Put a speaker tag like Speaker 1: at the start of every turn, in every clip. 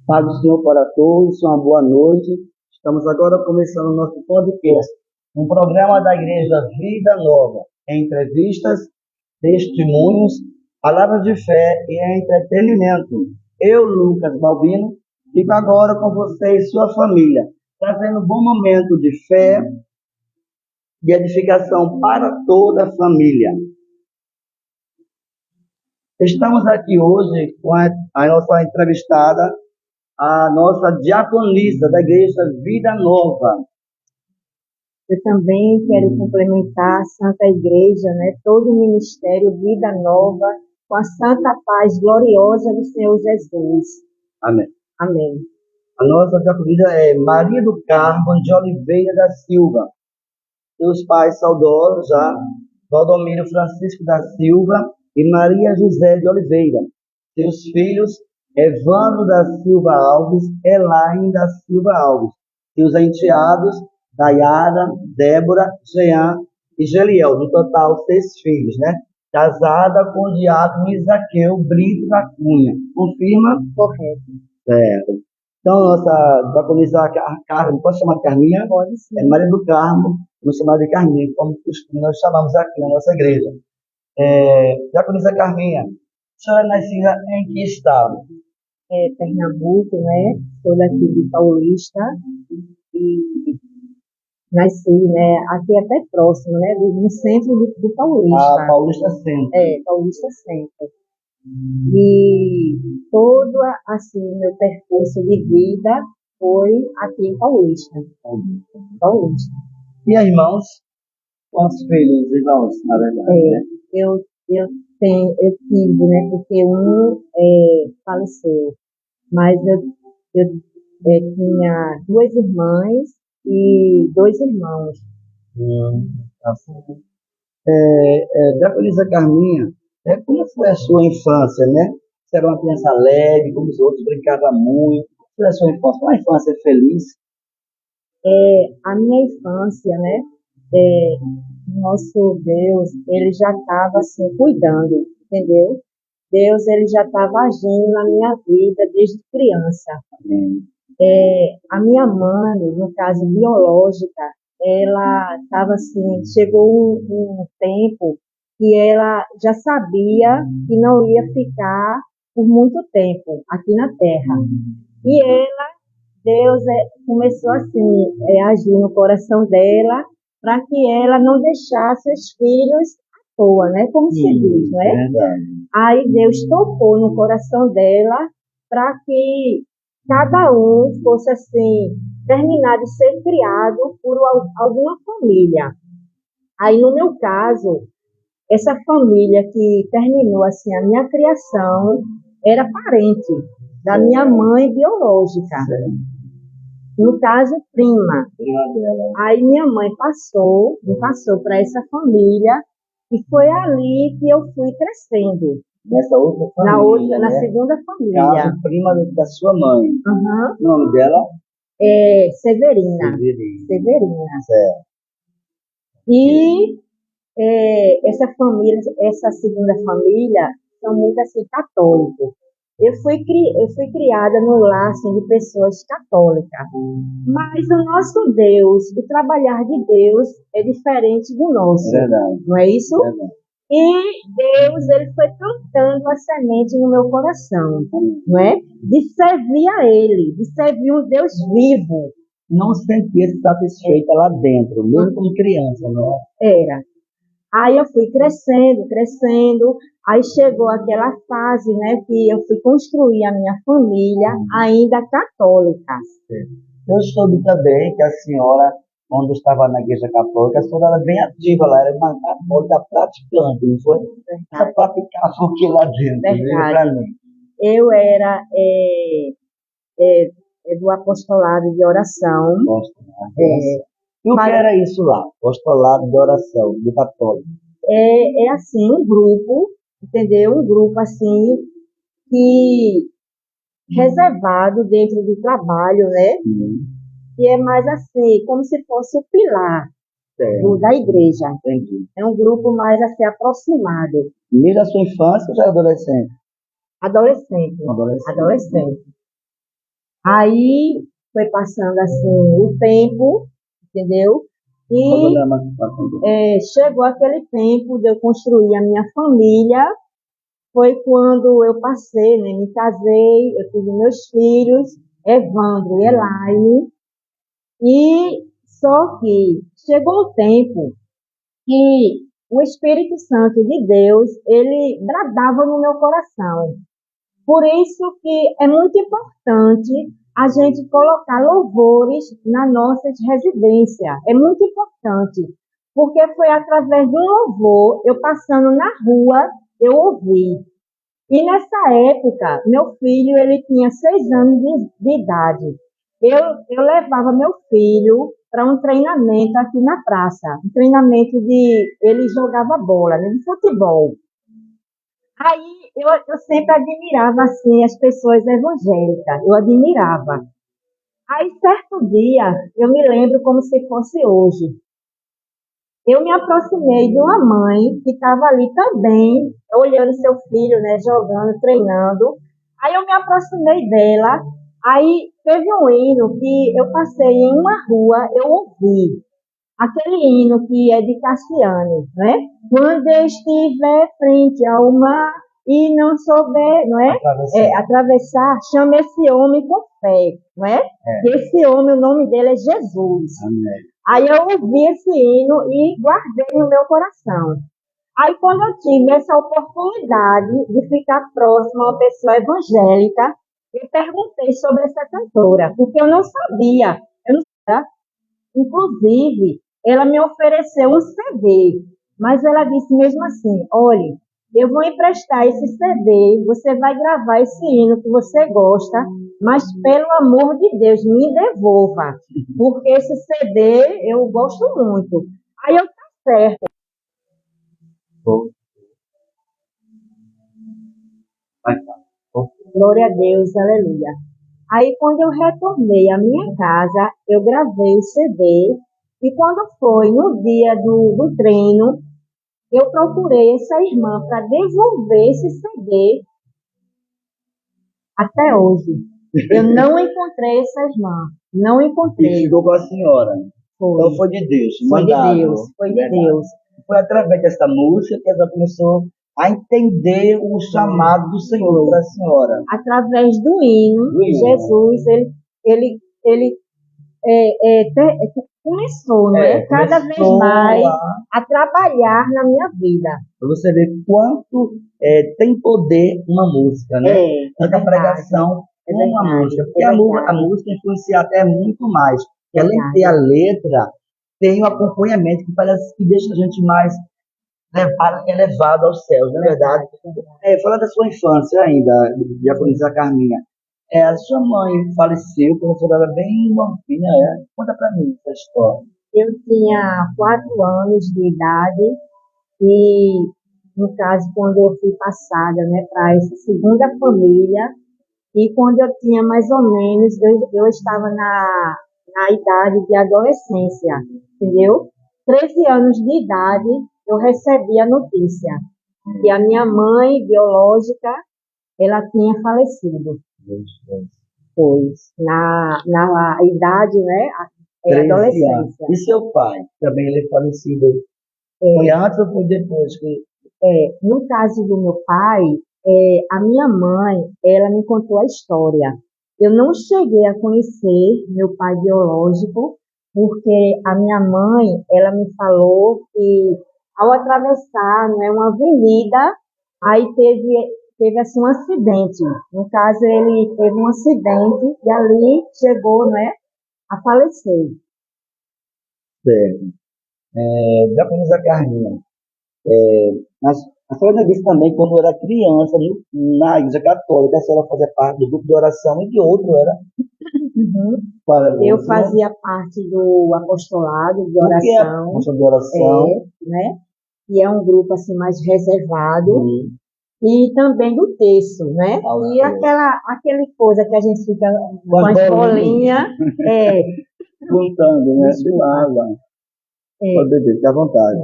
Speaker 1: Paz do Senhor para todos, uma boa noite. Estamos agora começando o nosso podcast, um programa da Igreja Vida Nova, entrevistas, testemunhos, palavras de fé e entretenimento. Eu, Lucas Balbino, fico agora com você e sua família, trazendo um bom momento de fé e edificação para toda a família. Estamos aqui hoje com a nossa entrevistada, a nossa diaconisa da Igreja Vida Nova.
Speaker 2: Eu também quero complementar a Santa Igreja, né? Todo o Ministério Vida Nova, com a santa paz gloriosa do Senhor Jesus.
Speaker 1: Amém.
Speaker 2: Amém.
Speaker 1: A nossa diaconisa é Maria do Carmo de Oliveira da Silva. Seus pais saudosos já, Valdomiro Francisco da Silva e Maria José de Oliveira. Seus filhos, Evandro da Silva Alves, Elaine da Silva Alves. Seus enteados, Dayara, Débora, Jean e Geliel. No total, 6 filhos, né? Casada com o diácono Isaqueu Brito da Cunha. Confirma?
Speaker 2: Correto.
Speaker 1: Certo. Então, nossa diaconisa Carmen, pode chamar de Carminha?
Speaker 2: Pode sim.
Speaker 1: É Maria do Carmo, vamos chamar de Carminha, como nós chamamos aqui na nossa igreja. Diaconisa Carminha, a senhora é nascida em que estado?
Speaker 2: Pernambuco, né? Sou daqui de Paulista e nasci, né? Aqui até próximo, né? No centro do Paulista.
Speaker 1: Paulista Centro.
Speaker 2: Paulista Centro. E todo, assim, meu percurso de vida foi aqui em Paulista. Paulista.
Speaker 1: E irmãos? Quantos filhos, irmãos, na verdade? Né?
Speaker 2: Eu tive, né? Porque um faleceu. Mas eu tinha 2 irmãs e 2 irmãos.
Speaker 1: Assim. Diaconisa Carminha, como foi a sua infância, né? Você era uma criança leve, como os outros, brincava muito. Como foi a sua infância? Uma infância feliz?
Speaker 2: A minha infância, né? Nosso Deus, ele já estava assim, cuidando, entendeu? Deus, ele já estava agindo na minha vida desde criança. A minha mãe, no caso biológica, ela estava assim, chegou um tempo que ela já sabia que não ia ficar por muito tempo aqui na Terra. E Deus começou assim, a agir no coração dela para que ela não deixasse os filhos à toa, né? Como se diz, né?
Speaker 1: Verdade.
Speaker 2: Aí Deus tocou no coração dela para que cada um fosse assim, terminar de ser criado por alguma família. Aí no meu caso, essa família que terminou assim a minha criação era parente da minha mãe biológica. No caso, prima. Aí minha mãe me passou para essa família e foi ali que eu fui crescendo.
Speaker 1: Nessa outra família,
Speaker 2: Na
Speaker 1: né?
Speaker 2: segunda família.
Speaker 1: Caso prima da sua mãe.
Speaker 2: Uhum.
Speaker 1: O nome dela?
Speaker 2: Severina.
Speaker 1: Certo.
Speaker 2: E essa segunda família, são muito assim, católicos. Eu fui criada no lar assim, de pessoas católicas. Mas o nosso Deus, o trabalhar de Deus é diferente do nosso.
Speaker 1: Verdade.
Speaker 2: Não é isso?
Speaker 1: Verdade.
Speaker 2: E Deus, ele foi plantando a semente no meu coração, não é? De servir a Ele, de servir um Deus vivo.
Speaker 1: Não se sentia satisfeita lá dentro, mesmo como criança, não é?
Speaker 2: Era. Aí eu fui crescendo, aí chegou aquela fase, né, que eu fui construir a minha família ainda católica.
Speaker 1: Eu soube também que a senhora, quando estava na igreja católica, a senhora era bem ativa lá, era uma católica praticante, não foi? Você praticava o que lá dentro? Diga para mim.
Speaker 2: Eu era do apostolado de oração.
Speaker 1: E o que era isso lá? Apostolado de oração, do católico?
Speaker 2: É assim, um grupo, entendeu? Um grupo assim, que reservado dentro do trabalho, né? que é mais assim, como se fosse o pilar da igreja.
Speaker 1: Entendi.
Speaker 2: É um grupo mais assim aproximado.
Speaker 1: Desde a sua infância ou já era adolescente?
Speaker 2: Adolescente. Adolescente. Aí foi passando assim o tempo, entendeu? E chegou aquele tempo de eu construir a minha família. Foi quando eu passei, né? Me casei, eu tive meus filhos, Evandro e Elaine. E só que chegou um tempo que o Espírito Santo de Deus, ele bradava no meu coração. Por isso que é muito importante a gente colocar louvores na nossa residência. É muito importante, porque foi através de um louvor, eu passando na rua, eu ouvi. E nessa época, meu filho, ele tinha 6 anos de idade. Eu levava meu filho para um treinamento aqui na praça, um treinamento ele jogava bola, né, de futebol. Aí eu sempre admirava assim as pessoas evangélicas, eu admirava. Aí certo dia, eu me lembro como se fosse hoje. Eu me aproximei de uma mãe que estava ali também, olhando seu filho, né, jogando, treinando. Aí eu me aproximei dela, aí teve um hino que eu passei em uma rua, eu ouvi. Aquele hino que é de Cassiane, né? Quando eu estiver frente ao mar e não souber, não é? Atravessar, chama esse homem com fé, não é? E esse homem, o nome dele é Jesus.
Speaker 1: Amém.
Speaker 2: Aí eu ouvi esse hino e guardei no meu coração. Aí quando eu tive essa oportunidade de ficar próximo a uma pessoa evangélica, eu perguntei sobre essa cantora, porque eu não sabia. Eu não sabia. Inclusive, ela me ofereceu um CD, mas ela disse mesmo assim, olhe, eu vou emprestar esse CD, você vai gravar esse hino que você gosta, mas pelo amor de Deus, me devolva, porque esse CD eu gosto muito. Aí eu, tá certo. Glória a Deus, aleluia. Aí, quando eu retornei à minha casa, eu gravei o CD. E quando foi no dia do treino, eu procurei essa irmã para devolver esse CD até hoje. Eu não encontrei essa irmã. Não
Speaker 1: E
Speaker 2: encontrei.
Speaker 1: ficou com a senhora.
Speaker 2: Foi.
Speaker 1: Então foi de Deus.
Speaker 2: Foi de
Speaker 1: mandado.
Speaker 2: Deus. Foi de Deus.
Speaker 1: Foi através dessa música que ela começou a entender o chamado do Senhor para a senhora.
Speaker 2: Através do hino, Jesus, ele começou, né? Cada vez mais a trabalhar na minha vida.
Speaker 1: Para você ver quanto tem poder uma música, né? Tanta pregação com uma música. Porque a música influencia até muito mais. Porque além de ter a letra, tem o acompanhamento que parece que deixa a gente mais elevado aos céus, não é verdade? Fala da sua infância ainda, diaconisa Carminha. A sua mãe faleceu quando você era bem novinha, Conta para mim essa história.
Speaker 2: Eu tinha 4 anos de idade e, no caso, quando eu fui passada, né, para essa segunda família, e quando eu tinha mais ou menos, eu estava na idade de adolescência, entendeu? 13 anos de idade, eu recebi a notícia que a minha mãe biológica, ela tinha falecido. Pois, na idade, né, adolescência.
Speaker 1: E seu pai? Também ele é falecido. Foi antes ou foi depois?
Speaker 2: No caso do meu pai, a minha mãe, ela me contou a história. Eu não cheguei a conhecer meu pai biológico, porque a minha mãe, ela me falou que ao atravessar, né, uma avenida, aí teve assim um acidente. No caso, ele teve um acidente e ali chegou, né, a falecer.
Speaker 1: Certo. Diaconisa Carminha, a senhora disse também, quando era criança, na Igreja Católica, a senhora fazia parte do grupo de oração e de outro, era?
Speaker 2: Uhum. Eu fazia parte do apostolado de oração.
Speaker 1: O que é apostolado de oração?
Speaker 2: Né? E é um grupo assim mais reservado. E também do terço, né? E aquele coisa que a gente fica com as bolinhas.
Speaker 1: contando, né?
Speaker 2: Desculpa.
Speaker 1: Pode beber, fica à vontade.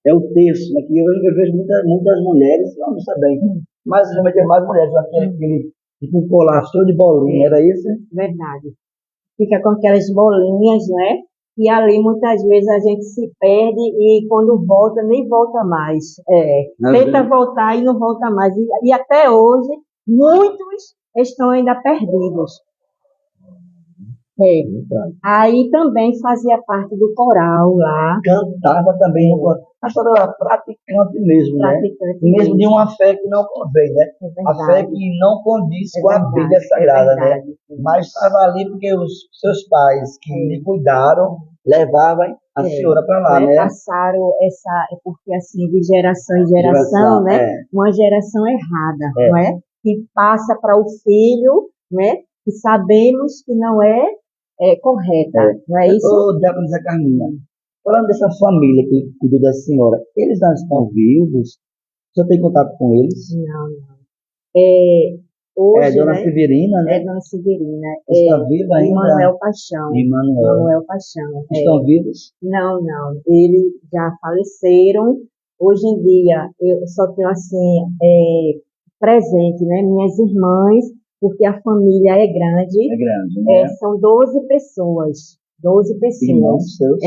Speaker 1: É o texto, né? Que eu vejo muitas mulheres, homens também, mas geralmente é mais mulheres, aquele tipo um colar cheio de bolinha, era isso?
Speaker 2: Verdade. Fica com aquelas bolinhas, né? E ali muitas vezes a gente se perde e quando volta, nem volta mais. Tenta voltar e não volta mais. E até hoje, muitos estão ainda perdidos. Aí também fazia parte do coral lá. Cantava também.
Speaker 1: A senhora era praticante mesmo, né?
Speaker 2: Praticante
Speaker 1: Mesmo de uma fé que não convém, né? A fé que não condiz com a Bíblia Sagrada, né? Mas estava ali porque os seus pais que lhe cuidaram levavam a senhora para lá, né?
Speaker 2: Passaram porque assim, de geração em geração, né? Uma geração errada, não é? Que passa para o filho, né? Que sabemos que não é correta, não é isso?
Speaker 1: Ô, Diácono Zé Carminha, falando dessa família que cuidou da senhora, eles não estão vivos? Você tem contato com eles?
Speaker 2: Não. Hoje,
Speaker 1: Dona Severina, né?
Speaker 2: Dona Severina.
Speaker 1: Está viva ainda?
Speaker 2: Manuel Paixão.
Speaker 1: Manuel
Speaker 2: Paixão.
Speaker 1: Estão vivos?
Speaker 2: Não. Eles já faleceram. Hoje em dia, eu só tenho assim, presente, né? Minhas irmãs, porque a família é grande.
Speaker 1: É grande, né?
Speaker 2: São 12 pessoas. 12 pessoas.
Speaker 1: Irmãos seus?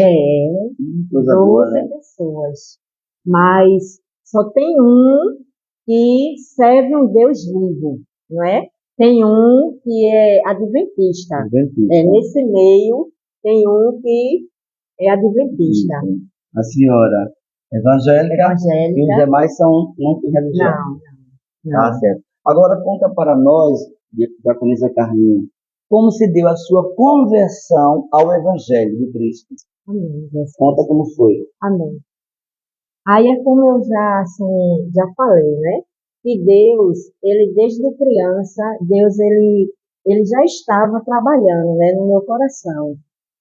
Speaker 2: 12 pessoas. Mas só tem um que serve um Deus vivo, não é? Tem um que é adventista. Nesse meio, tem um que é adventista.
Speaker 1: A senhora evangélica e os demais não têm religião.
Speaker 2: Não.
Speaker 1: Ah, certo. Agora conta para nós, Diaconisa Carminha, como se deu a sua conversão ao Evangelho de Cristo.
Speaker 2: Amém.
Speaker 1: Conta como foi.
Speaker 2: Amém. Aí é como eu já falei, né? Que Deus, ele desde criança, Deus, ele já estava trabalhando, né, no meu coração.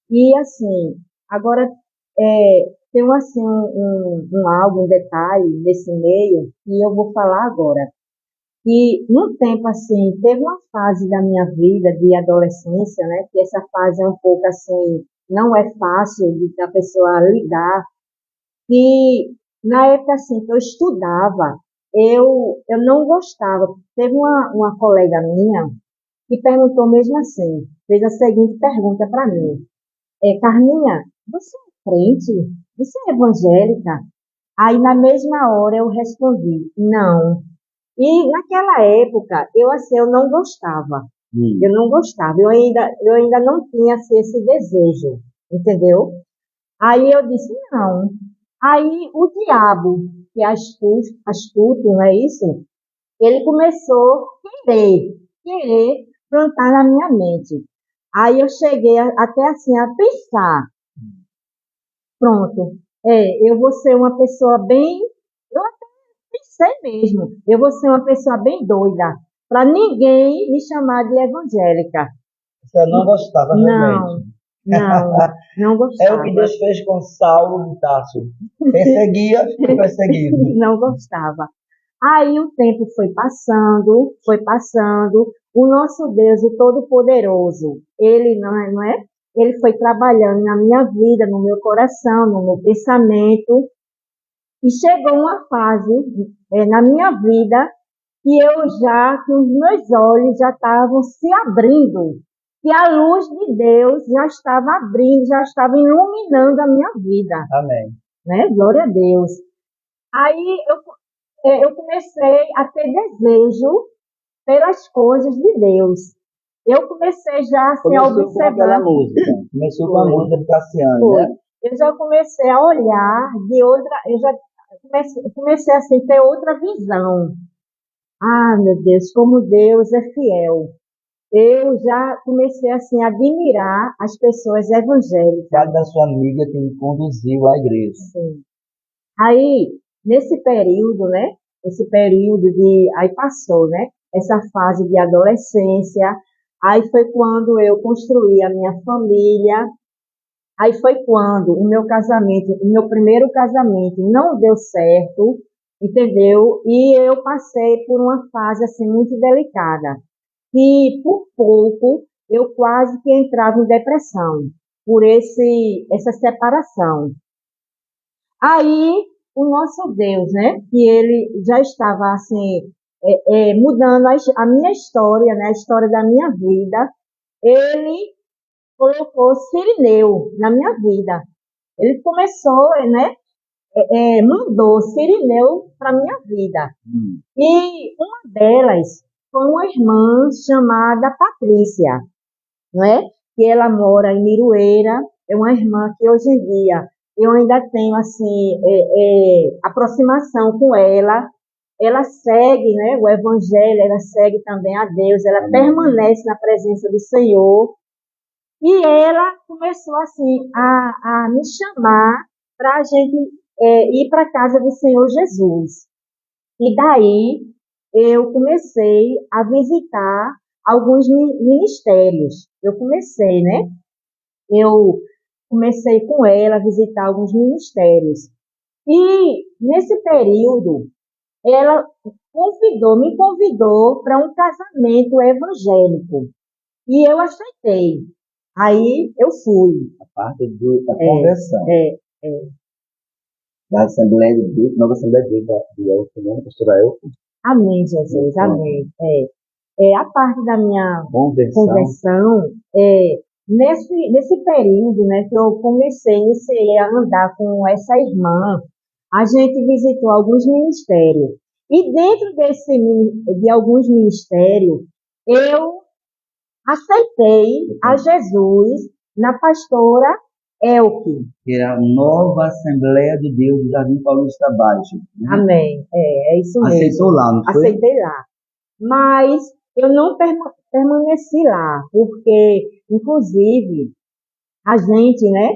Speaker 2: E assim, agora tem assim um detalhe nesse meio que eu vou falar agora. E num tempo assim, teve uma fase da minha vida de adolescência, né? Que essa fase é um pouco assim, não é fácil da pessoa lidar. E na época assim que eu estudava, eu não gostava. Teve uma colega minha que perguntou mesmo assim, fez a seguinte pergunta para mim: Carminha, você é crente? Você é evangélica? Aí na mesma hora eu respondi: não. E naquela época eu não gostava. Eu não gostava. Eu ainda não tinha assim, esse desejo, entendeu? Aí eu disse: não. Aí o diabo, que é astuto, não é isso? Ele começou a querer plantar na minha mente. Aí eu cheguei até assim a pensar: pronto, eu vou ser uma pessoa bem. Eu até pensei mesmo, eu vou ser uma pessoa bem doida, para ninguém me chamar de evangélica.
Speaker 1: Você não gostava realmente?
Speaker 2: Não gostava.
Speaker 1: É o que Deus fez com Saulo de Tarso. Perseguia, foi perseguido.
Speaker 2: Não gostava. Aí o tempo foi passando. O nosso Deus, o Todo-Poderoso, ele não é? Ele foi trabalhando na minha vida, no meu coração, no meu pensamento. E chegou uma fase na minha vida que os meus olhos já estavam se abrindo. Que a luz de Deus já estava abrindo, já estava iluminando a minha vida.
Speaker 1: Amém.
Speaker 2: Né? Glória a Deus. Aí eu comecei a ter desejo pelas coisas de Deus. Eu comecei já assim, a observar.
Speaker 1: Começou com a música de Cassiano, né?
Speaker 2: Eu já comecei a olhar de outra. Eu já comecei assim, a ter outra visão. Ah, meu Deus, como Deus é fiel. Eu já comecei assim, a admirar as pessoas evangélicas.
Speaker 1: Fale da sua amiga que me conduziu à igreja.
Speaker 2: Sim. Aí, nesse período, né? Aí passou, né? Essa fase de adolescência. Aí foi quando eu construí a minha família. Aí foi quando o meu primeiro casamento não deu certo, entendeu? E eu passei por uma fase assim muito delicada. E por pouco eu quase que entrava em depressão por essa separação. Aí, o nosso Deus, né, que ele já estava, assim, mudando a minha história, né, a história da minha vida, ele colocou Cirineu na minha vida. Ele começou, né, mandou Cirineu para minha vida. E uma delas foi uma irmã chamada Patrícia, não é? Que ela mora em Miroeira, é uma irmã que hoje em dia eu ainda tenho, assim, aproximação com ela. Ela segue, né, o Evangelho, ela segue também a Deus, ela permanece na presença do Senhor. E ela começou, assim, a me chamar para a gente ir para a casa do Senhor Jesus. E daí eu comecei a visitar alguns ministérios. Eu comecei, né? Eu comecei com ela a visitar alguns ministérios. E nesse período, ela me convidou para um casamento evangélico. E eu aceitei. Aí eu fui.
Speaker 1: A parte da conversão.
Speaker 2: É.
Speaker 1: Da Assembleia de Deus, nova Assembleia de Deus, da Elfo, né? Pastora Elfo.
Speaker 2: Amém, Jesus, amém. A parte da minha conversão, nesse período, né, que eu iniciei a andar com essa irmã, a gente visitou alguns ministérios. E dentro de alguns ministérios, eu aceitei a Jesus na pastora Elke.
Speaker 1: Que era a nova Assembleia de Deus do Jardim Paulista Baixo. Né?
Speaker 2: Amém. É isso mesmo.
Speaker 1: Aceitou lá, não foi?
Speaker 2: Aceitei lá. Mas eu não permaneci lá, porque, inclusive, a gente, né?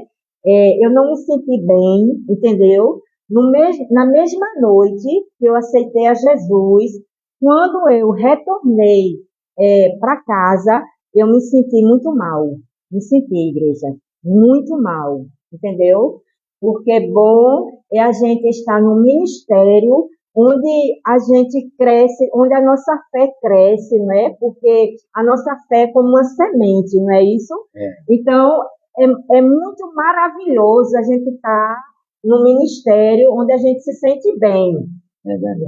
Speaker 2: Eu não me senti bem, entendeu? Na mesma noite que eu aceitei a Jesus, quando eu retornei para casa, eu me senti muito mal. Me senti, igreja, muito mal, entendeu? Porque bom é a gente estar no ministério onde a gente cresce, onde a nossa fé cresce, não é? Porque a nossa fé é como uma semente, não é isso? Então, é muito maravilhoso a gente estar no ministério onde a gente se sente bem,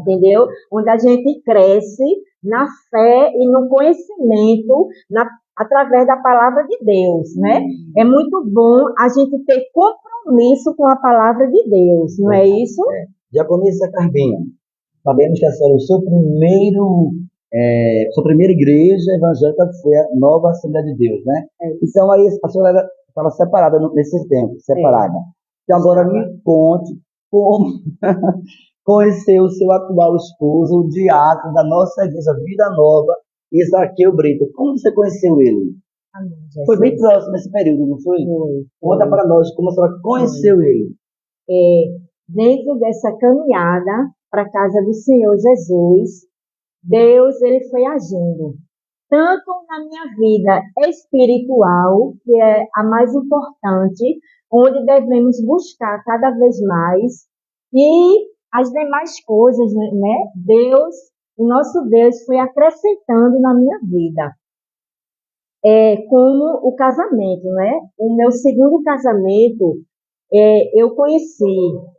Speaker 2: entendeu? Onde a gente cresce na fé e no conhecimento através da palavra de Deus, né? É muito bom a gente ter compromisso com a palavra de Deus, não é isso?
Speaker 1: Diaconisa Carminha, sabemos que a senhora, sua primeira igreja evangélica foi a Nova Assembleia de Deus, né? Então aí a senhora estava separada nesse tempo, separada. Então agora me conte como conheceu o seu atual esposo, o diácono da nossa igreja Vida Nova, Isaqueu Brito. Como você conheceu ele?
Speaker 2: Amém,
Speaker 1: Foi bem próximo nesse período, não foi? Conta para nós como a senhora conheceu ele.
Speaker 2: Dentro dessa caminhada para a casa do Senhor Jesus, Deus ele foi agindo, tanto na minha vida espiritual, que é a mais importante, onde devemos buscar cada vez mais, e as demais coisas, né? O nosso Deus foi acrescentando na minha vida. Como o casamento, né? O meu segundo casamento, eu conheci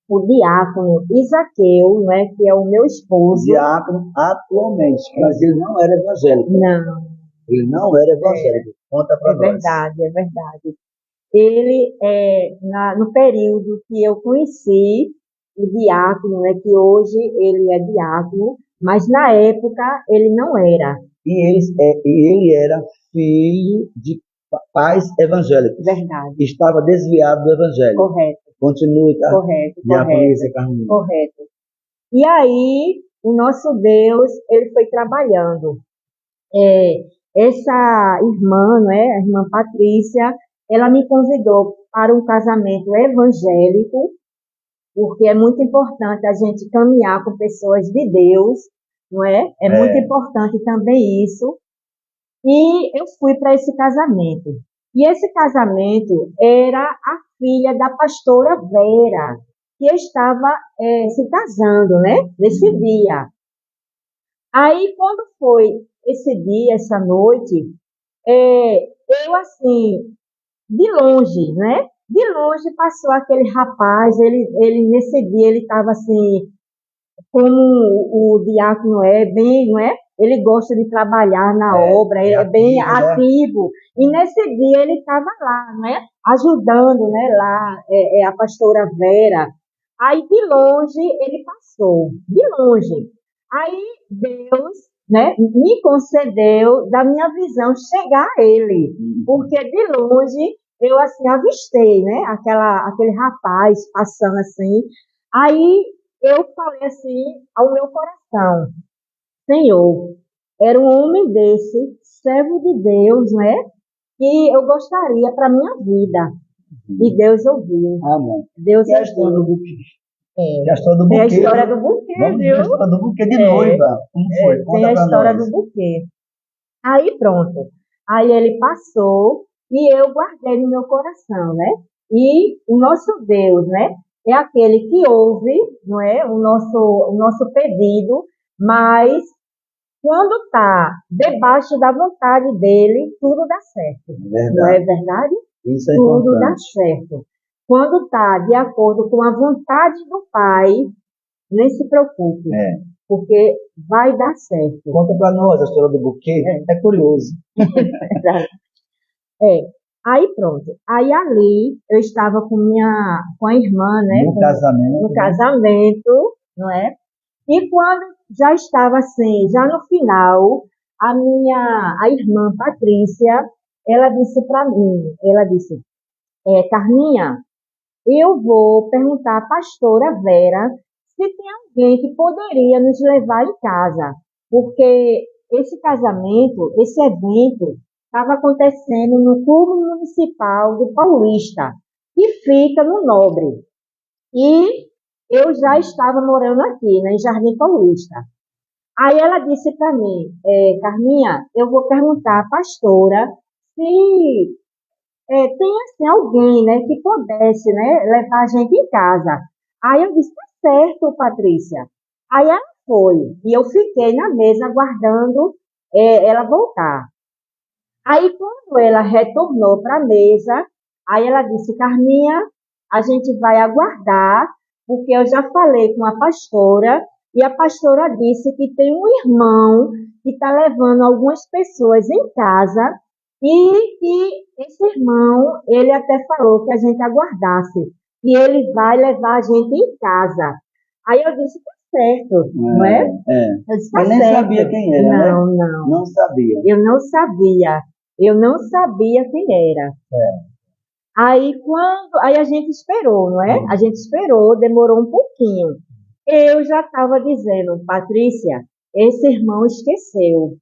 Speaker 2: o diácono Isaqueu, né, que é o meu esposo.
Speaker 1: Diácono atualmente, mas ele não era evangélico.
Speaker 2: Não.
Speaker 1: Ele não era evangélico. Conta para nós.
Speaker 2: É verdade. Ele, no período que eu conheci o diácono, né, que hoje ele é diácono, mas na época ele não era.
Speaker 1: E ele era filho de pais evangélicos.
Speaker 2: Verdade.
Speaker 1: Estava desviado do evangelho.
Speaker 2: Correto.
Speaker 1: Continue, tá?
Speaker 2: Correto. E aí, o nosso Deus, ele foi trabalhando. Essa irmã, né, a irmã Patrícia, ela me convidou para um casamento evangélico, porque é muito importante a gente caminhar com pessoas de Deus, não é? É muito importante também isso. E eu fui para esse casamento. E esse casamento era a filha da pastora Vera, que estava se casando, né? Nesse dia. Aí, quando foi esse dia, essa noite, Eu, assim, de longe, né? De longe passou aquele rapaz, ele nesse dia ele estava assim, como o diácono é, bem, não é? Ele gosta de trabalhar na obra, ele é bem
Speaker 1: ativo, né?
Speaker 2: ativo. E nesse dia ele estava lá, né? Ajudando, né? Lá, a pastora Vera. Aí de longe ele passou, de longe. Aí Deus, né? Me concedeu da minha visão chegar a ele, porque de longe eu assim avistei, né? Aquele rapaz passando assim. Aí eu falei assim ao meu coração, Senhor, era um homem desse, servo de Deus, né? Que eu gostaria para minha vida. E Deus ouviu.
Speaker 1: Amém.
Speaker 2: Deus
Speaker 1: E a história do
Speaker 2: ouviu.
Speaker 1: buquê? E a história do
Speaker 2: Tem a
Speaker 1: buquê?
Speaker 2: história do buquê,
Speaker 1: Vamos ver
Speaker 2: viu?
Speaker 1: a história do buquê de noiva. Como foi?
Speaker 2: Tem
Speaker 1: Conta
Speaker 2: a
Speaker 1: pra
Speaker 2: história
Speaker 1: nós.
Speaker 2: do buquê. Aí pronto. Aí ele passou e eu guardei no meu coração, né? E o nosso Deus, né? É aquele que ouve, não é? O nosso pedido, mas quando está debaixo da vontade dele, tudo dá certo. Não é
Speaker 1: Verdade.
Speaker 2: verdade?
Speaker 1: Isso é
Speaker 2: Tudo dá
Speaker 1: importante.
Speaker 2: certo. Quando está de acordo com a vontade do Pai, nem se preocupe,
Speaker 1: É.
Speaker 2: porque vai dar certo.
Speaker 1: Conta pra nós a história do buquê. É curioso.
Speaker 2: É. Aí pronto. Aí ali eu estava com a irmã, né?
Speaker 1: No casamento,
Speaker 2: No
Speaker 1: né?
Speaker 2: casamento, não é? E quando já estava assim, já no final, a irmã Patrícia, ela disse para mim, ela disse, Carminha, eu vou perguntar à pastora Vera se tem alguém que poderia nos levar em casa, porque esse casamento, esse evento, estava acontecendo no Clube Municipal do Paulista, que fica no Nobre. E eu já estava morando aqui, né, em Jardim Paulista. Aí ela disse para mim, Carminha, eu vou perguntar à pastora se tem assim alguém, né, que pudesse, né, levar a gente em casa. Aí eu disse, tá certo, Patrícia. Aí ela foi, e eu fiquei na mesa aguardando ela voltar. Aí quando ela retornou para a mesa, aí ela disse, Carminha, a gente vai aguardar, porque eu já falei com a pastora, e a pastora disse que tem um irmão que está levando algumas pessoas em casa, e que esse irmão, ele até falou que a gente aguardasse, e ele vai levar a gente em casa. Aí eu disse, tá certo, não é? Eu disse, tá
Speaker 1: Mas nem
Speaker 2: certo.
Speaker 1: sabia quem era, né?
Speaker 2: Não, não.
Speaker 1: Não sabia.
Speaker 2: Eu não sabia. Eu não sabia quem era. Aí a gente esperou, não é? A gente esperou, demorou um pouquinho. Eu já estava dizendo, Patrícia, esse irmão esqueceu.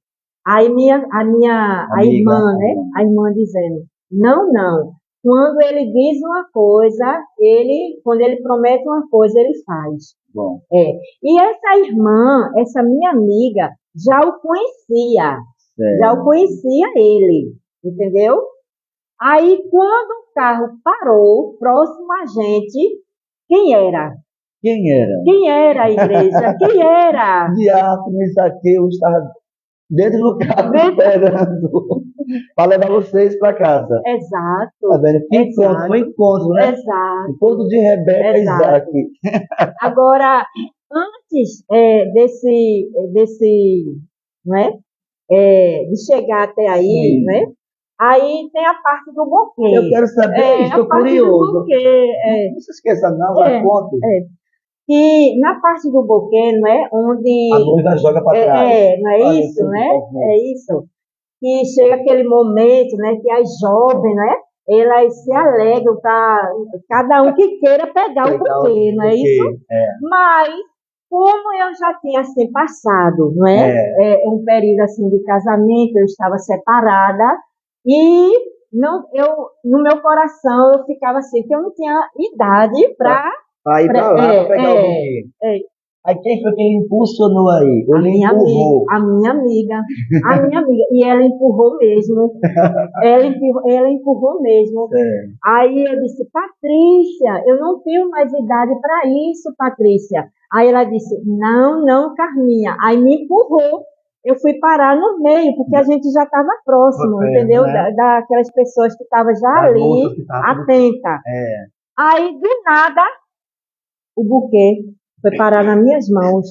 Speaker 2: Aí a
Speaker 1: Amiga,
Speaker 2: irmã, né? A irmã dizendo, não, não. Quando ele diz uma coisa, quando ele promete uma coisa, ele faz.
Speaker 1: Bom,
Speaker 2: E essa irmã, essa minha amiga, já o conhecia. Já o
Speaker 1: certo.
Speaker 2: conhecia ele, entendeu? Aí, quando o carro parou, próximo a gente, quem era?
Speaker 1: Quem era?
Speaker 2: Quem era a igreja? Quem era?
Speaker 1: Diácono Isaqueu estava dentro do carro
Speaker 2: Dentro-
Speaker 1: esperando para levar vocês para casa. Tá
Speaker 2: Exato,
Speaker 1: vendo? Que encontro, foi encontro, né?
Speaker 2: exato.
Speaker 1: Encontro de Rebeca e
Speaker 2: Exato.
Speaker 1: Isaac.
Speaker 2: Agora, antes desse, não é? De chegar até aí,
Speaker 1: Sim.
Speaker 2: né? Aí tem a parte do buquê.
Speaker 1: Eu quero saber, estou
Speaker 2: a parte do
Speaker 1: curioso.
Speaker 2: buquê.
Speaker 1: Não se esqueça não, vai conta.
Speaker 2: E na parte do buquê, não é?
Speaker 1: A
Speaker 2: Onde
Speaker 1: noiva joga para trás.
Speaker 2: não é
Speaker 1: Olha,
Speaker 2: isso,
Speaker 1: eu sei
Speaker 2: né?
Speaker 1: que tá bom.
Speaker 2: É isso. Que chega aquele momento, né? Que as jovens, né? Elas se alegram para cada um que queira pegar o
Speaker 1: Pegar
Speaker 2: buquê, não é
Speaker 1: buquê.
Speaker 2: isso? Mas como eu já tinha assim passado, não é? Um período assim de casamento, eu estava separada e não, no meu coração eu ficava assim que eu não tinha idade para
Speaker 1: Aí para lá, para pegar o buquê.
Speaker 2: é,
Speaker 1: Aí quem foi que lhe impulsionou aí? Ou
Speaker 2: a
Speaker 1: lhe
Speaker 2: minha amiga,
Speaker 1: empurrou?
Speaker 2: a minha amiga, e ela empurrou mesmo. Ela empurrou mesmo.
Speaker 1: É.
Speaker 2: Aí eu disse, Patrícia, eu não tenho mais idade para isso, Patrícia. Aí ela disse, não, não, Carminha. Aí me empurrou. eu fui parar no meio, porque a gente já estava próximo,
Speaker 1: Foi perto,
Speaker 2: entendeu?
Speaker 1: né?
Speaker 2: Daquelas pessoas que estavam já
Speaker 1: As moças
Speaker 2: ali,
Speaker 1: que estavam tudo.
Speaker 2: atenta.
Speaker 1: É.
Speaker 2: Aí, do nada, o buquê foi parar nas minhas mãos.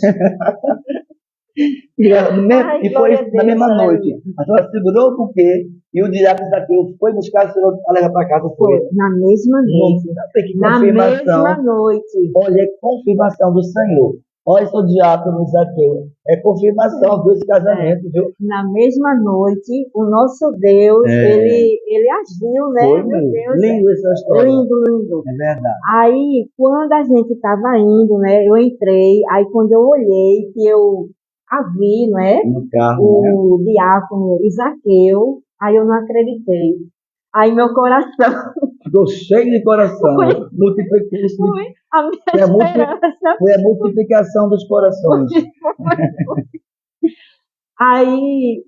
Speaker 2: Ai,
Speaker 1: E foi
Speaker 2: glória a
Speaker 1: na
Speaker 2: Deus,
Speaker 1: mesma noite.
Speaker 2: aleluia.
Speaker 1: A senhora segurou o buquê e o diácono Zaqueu foi buscar a senhora para levar para casa. Foi.
Speaker 2: Foi na mesma noite.
Speaker 1: Que
Speaker 2: Na
Speaker 1: confirmação.
Speaker 2: mesma noite.
Speaker 1: Olha, é confirmação do Senhor. Olha, seu diácono Zaqueu. É confirmação desse casamento, viu?
Speaker 2: Na mesma noite, o nosso Deus, ele agiu, né?
Speaker 1: Foi,
Speaker 2: Meu
Speaker 1: meu.
Speaker 2: Deus,
Speaker 1: Lindo essa história.
Speaker 2: lindo, lindo.
Speaker 1: É verdade.
Speaker 2: Aí, quando a gente estava indo, né? Eu entrei, aí quando eu olhei, que eu a vi, né?
Speaker 1: No carro, né?
Speaker 2: O diácono Isaqueu, aí eu não acreditei. Aí meu coração
Speaker 1: Ficou cheio de coração.
Speaker 2: foi,
Speaker 1: Multiplicou.
Speaker 2: foi a minha
Speaker 1: Foi a,
Speaker 2: esperança.
Speaker 1: foi a multiplicação dos corações.
Speaker 2: Aí,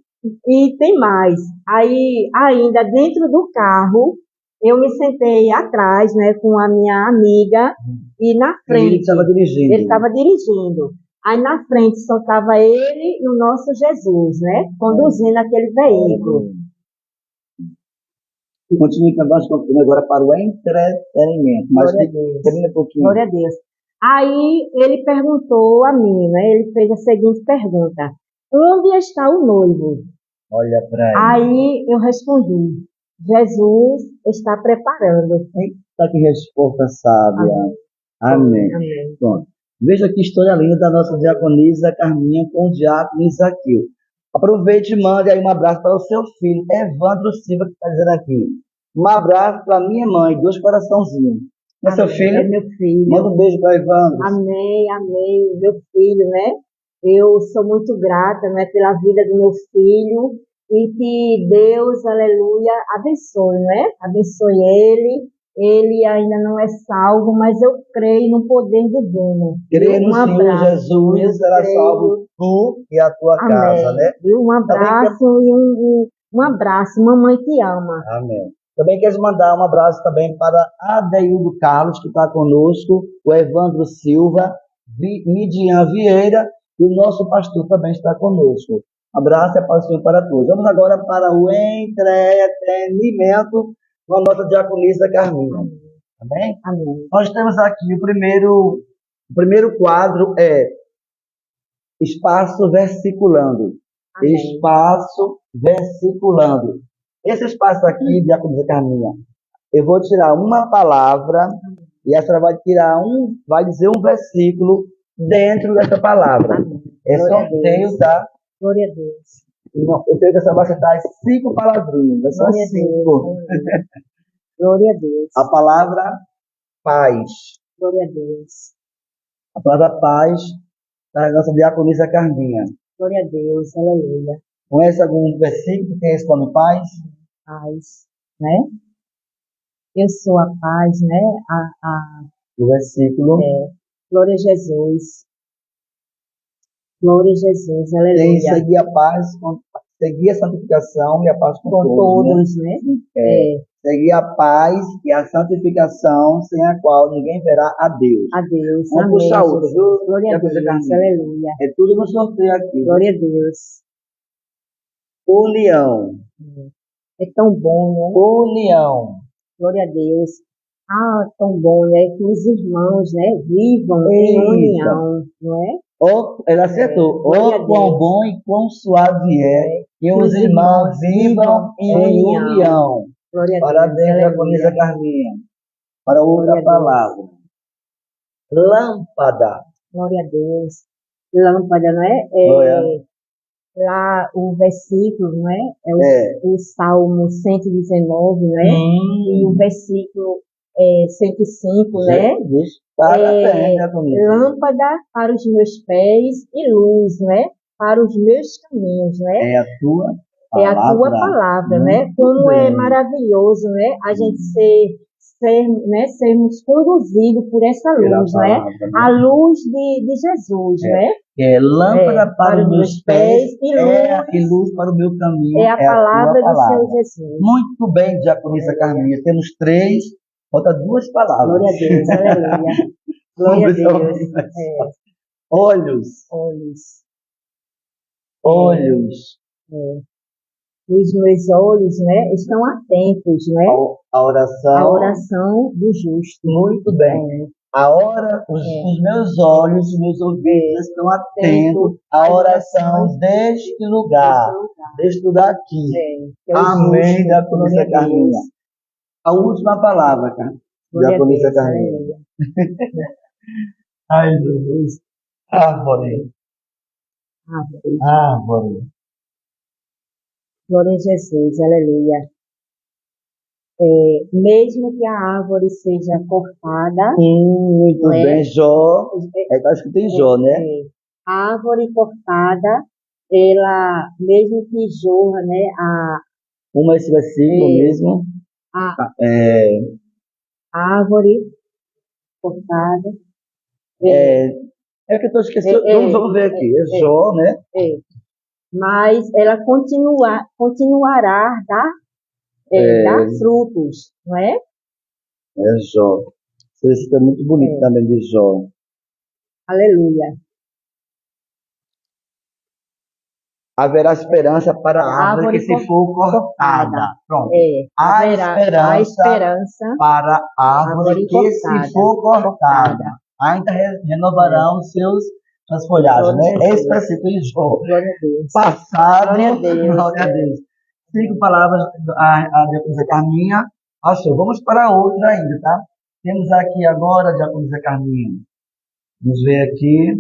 Speaker 2: e tem mais. Aí, ainda dentro do carro, eu me sentei atrás, né, com a minha amiga, e na
Speaker 1: E ele
Speaker 2: frente,
Speaker 1: estava dirigindo.
Speaker 2: ele estava dirigindo. Aí na frente só estava ele e o nosso Jesus, né, conduzindo aquele veículo.
Speaker 1: Continue com nós, agora para o entretenimento. Mas
Speaker 2: Glória a Deus.
Speaker 1: termina um pouquinho.
Speaker 2: Glória a Deus. Aí ele perguntou a mim, né, ele fez a seguinte pergunta: onde está o noivo?
Speaker 1: Olha para ele.
Speaker 2: Aí eu respondi: Jesus está preparando.
Speaker 1: Eita, que resposta sábia. Amém.
Speaker 2: Amém.
Speaker 1: Pronto. Veja que história linda da nossa diaconisa Carminha com o diácono Isaqueu. Aproveite e mande aí um abraço para o seu filho, Evandro Silva, que está dizendo aqui. Um abraço para minha mãe, 2 coraçãozinhos. É seu filho?
Speaker 2: É meu filho.
Speaker 1: Manda um beijo para Evandro.
Speaker 2: Amém, amém. Meu filho, né? Eu sou muito grata, né, pela vida do meu filho e que Deus, aleluia, abençoe, né? Abençoe ele. Ele ainda não é salvo, mas eu creio no poder divino.
Speaker 1: Creia no Senhor
Speaker 2: abraço.
Speaker 1: Jesus e será salvo tu e a tua casa,
Speaker 2: Amém.
Speaker 1: né?
Speaker 2: E um abraço e um abraço. Mamãe te ama.
Speaker 1: Amém. Também quero mandar um abraço também para Adeildo Carlos, que está conosco, o Evandro Silva, Midian Vieira e o nosso pastor também está conosco. Abraço e paz para todos. Vamos agora para o entretenimento com a nossa diaconisa Carminha. Amém?
Speaker 2: Amém.
Speaker 1: Nós temos aqui o primeiro quadro é Espaço Versiculando.
Speaker 2: Amém.
Speaker 1: Espaço Versiculando. Esse espaço aqui, diaconisa Carminha, eu vou tirar uma palavra e a senhora vai dizer um versículo dentro dessa palavra.
Speaker 2: Amém.
Speaker 1: É
Speaker 2: Glória a
Speaker 1: sorteio,
Speaker 2: Deus.
Speaker 1: tá?
Speaker 2: Glória a Deus.
Speaker 1: Eu creio que a senhora vai acertar 5 palavrinhas. É só
Speaker 2: Glória a
Speaker 1: 5.
Speaker 2: Deus. Glória a Deus.
Speaker 1: A palavra paz.
Speaker 2: Glória a Deus.
Speaker 1: A palavra paz da nossa diaconisa Carminha.
Speaker 2: Glória a Deus. Aleluia.
Speaker 1: Conhece algum versículo que tem esse nome paz?
Speaker 2: Paz, né? Eu sou a paz, né?
Speaker 1: O versículo.
Speaker 2: Glória a Jesus. Glória a Jesus.
Speaker 1: Tem
Speaker 2: Aleluia.
Speaker 1: seguir a paz, seguir a santificação e a paz com
Speaker 2: Com
Speaker 1: todos,
Speaker 2: todos, né?
Speaker 1: Seguir a paz e a santificação, sem a qual ninguém verá a Deus.
Speaker 2: A Deus.
Speaker 1: Vamos
Speaker 2: Amém.
Speaker 1: puxar outra,
Speaker 2: Jesus.
Speaker 1: viu?
Speaker 2: Glória a
Speaker 1: Diaconisa
Speaker 2: Deus.
Speaker 1: Carminha.
Speaker 2: Aleluia.
Speaker 1: É tudo no sorteio aqui.
Speaker 2: Glória a Deus.
Speaker 1: União.
Speaker 2: É tão bom, né?
Speaker 1: União.
Speaker 2: Glória a Deus. Ah, tão bom, né? Que os irmãos, né? Vivam em
Speaker 1: Eita.
Speaker 2: união, não é?
Speaker 1: Ela acertou.
Speaker 2: Glória a
Speaker 1: Oh, quão
Speaker 2: Deus.
Speaker 1: bom e quão suave é que os irmãos vivam em união.
Speaker 2: Glória a
Speaker 1: Parabéns,
Speaker 2: Deus.
Speaker 1: diaconisa Carminha. Para outra
Speaker 2: Glória a Deus.
Speaker 1: palavra. Lâmpada.
Speaker 2: Glória a Deus. Lâmpada, não é?
Speaker 1: Glória.
Speaker 2: Lá o versículo, não é? O Salmo 119, não é? E o versículo 105, né?
Speaker 1: Parabéns, diaconisa.
Speaker 2: Lâmpada para os meus pés e luz, né? Para os meus caminhos, né?
Speaker 1: É a tua
Speaker 2: É
Speaker 1: palavra.
Speaker 2: a tua palavra, né?
Speaker 1: Muito
Speaker 2: Como é
Speaker 1: bem.
Speaker 2: maravilhoso, né? A gente sermos conduzidos por essa
Speaker 1: Pela
Speaker 2: luz, né?
Speaker 1: palavra, né?
Speaker 2: A luz de Jesus, né?
Speaker 1: Lâmpada para os meus pés
Speaker 2: e
Speaker 1: e luz para o meu caminho.
Speaker 2: É a palavra
Speaker 1: tua
Speaker 2: do Senhor Jesus.
Speaker 1: Muito bem, diaconisa Carminha. Temos 3, falta 2 palavras.
Speaker 2: Glória a Deus, aleluia. Glória a
Speaker 1: Vamos ver se
Speaker 2: Deus.
Speaker 1: Olhos.
Speaker 2: Olhos.
Speaker 1: olhos.
Speaker 2: Os meus olhos, né, estão atentos, né,
Speaker 1: A oração.
Speaker 2: à oração do justo.
Speaker 1: Muito bem. A hora, os meus olhos, os meus ouvidos estão atentos à oração deste lugar aqui.
Speaker 2: Que é o
Speaker 1: Amém,
Speaker 2: justo.
Speaker 1: diaconisa
Speaker 2: Glória a Deus.
Speaker 1: Carminha. A última palavra, cara.
Speaker 2: Glória a
Speaker 1: Diaconisa
Speaker 2: Deus,
Speaker 1: Carminha.
Speaker 2: aleluia.
Speaker 1: Ai, Jesus. Árvore. Árvore.
Speaker 2: Glória a Jesus, aleluia. Mesmo que a árvore seja cortada,
Speaker 1: Muito
Speaker 2: não é?
Speaker 1: bem, Jó. Tá escrito em Jó, né?
Speaker 2: A árvore cortada, ela, mesmo que jorra, né,
Speaker 1: Como esse versículo mesmo.
Speaker 2: a árvore cortada,
Speaker 1: É que eu estou esquecendo. Vamos ver aqui. É Jó, né?
Speaker 2: mas ela continuará a dar frutos, não é?
Speaker 1: É Jó. Esse versículo é muito bonito também de Jó.
Speaker 2: Aleluia.
Speaker 1: Haverá esperança para a árvore que se for cortada. Pronto. Há esperança para a árvore que se for cortada. Ainda renovarão suas folhagens, né? Esse versículo em Jó.
Speaker 2: Glória a Deus.
Speaker 1: Passado.
Speaker 2: Glória a Deus.
Speaker 1: Glória a Deus. 5 palavras a diaconisa Carminha. Pastor, vamos para outra ainda, tá? Temos aqui agora a diaconisa Carminha. Vamos ver aqui.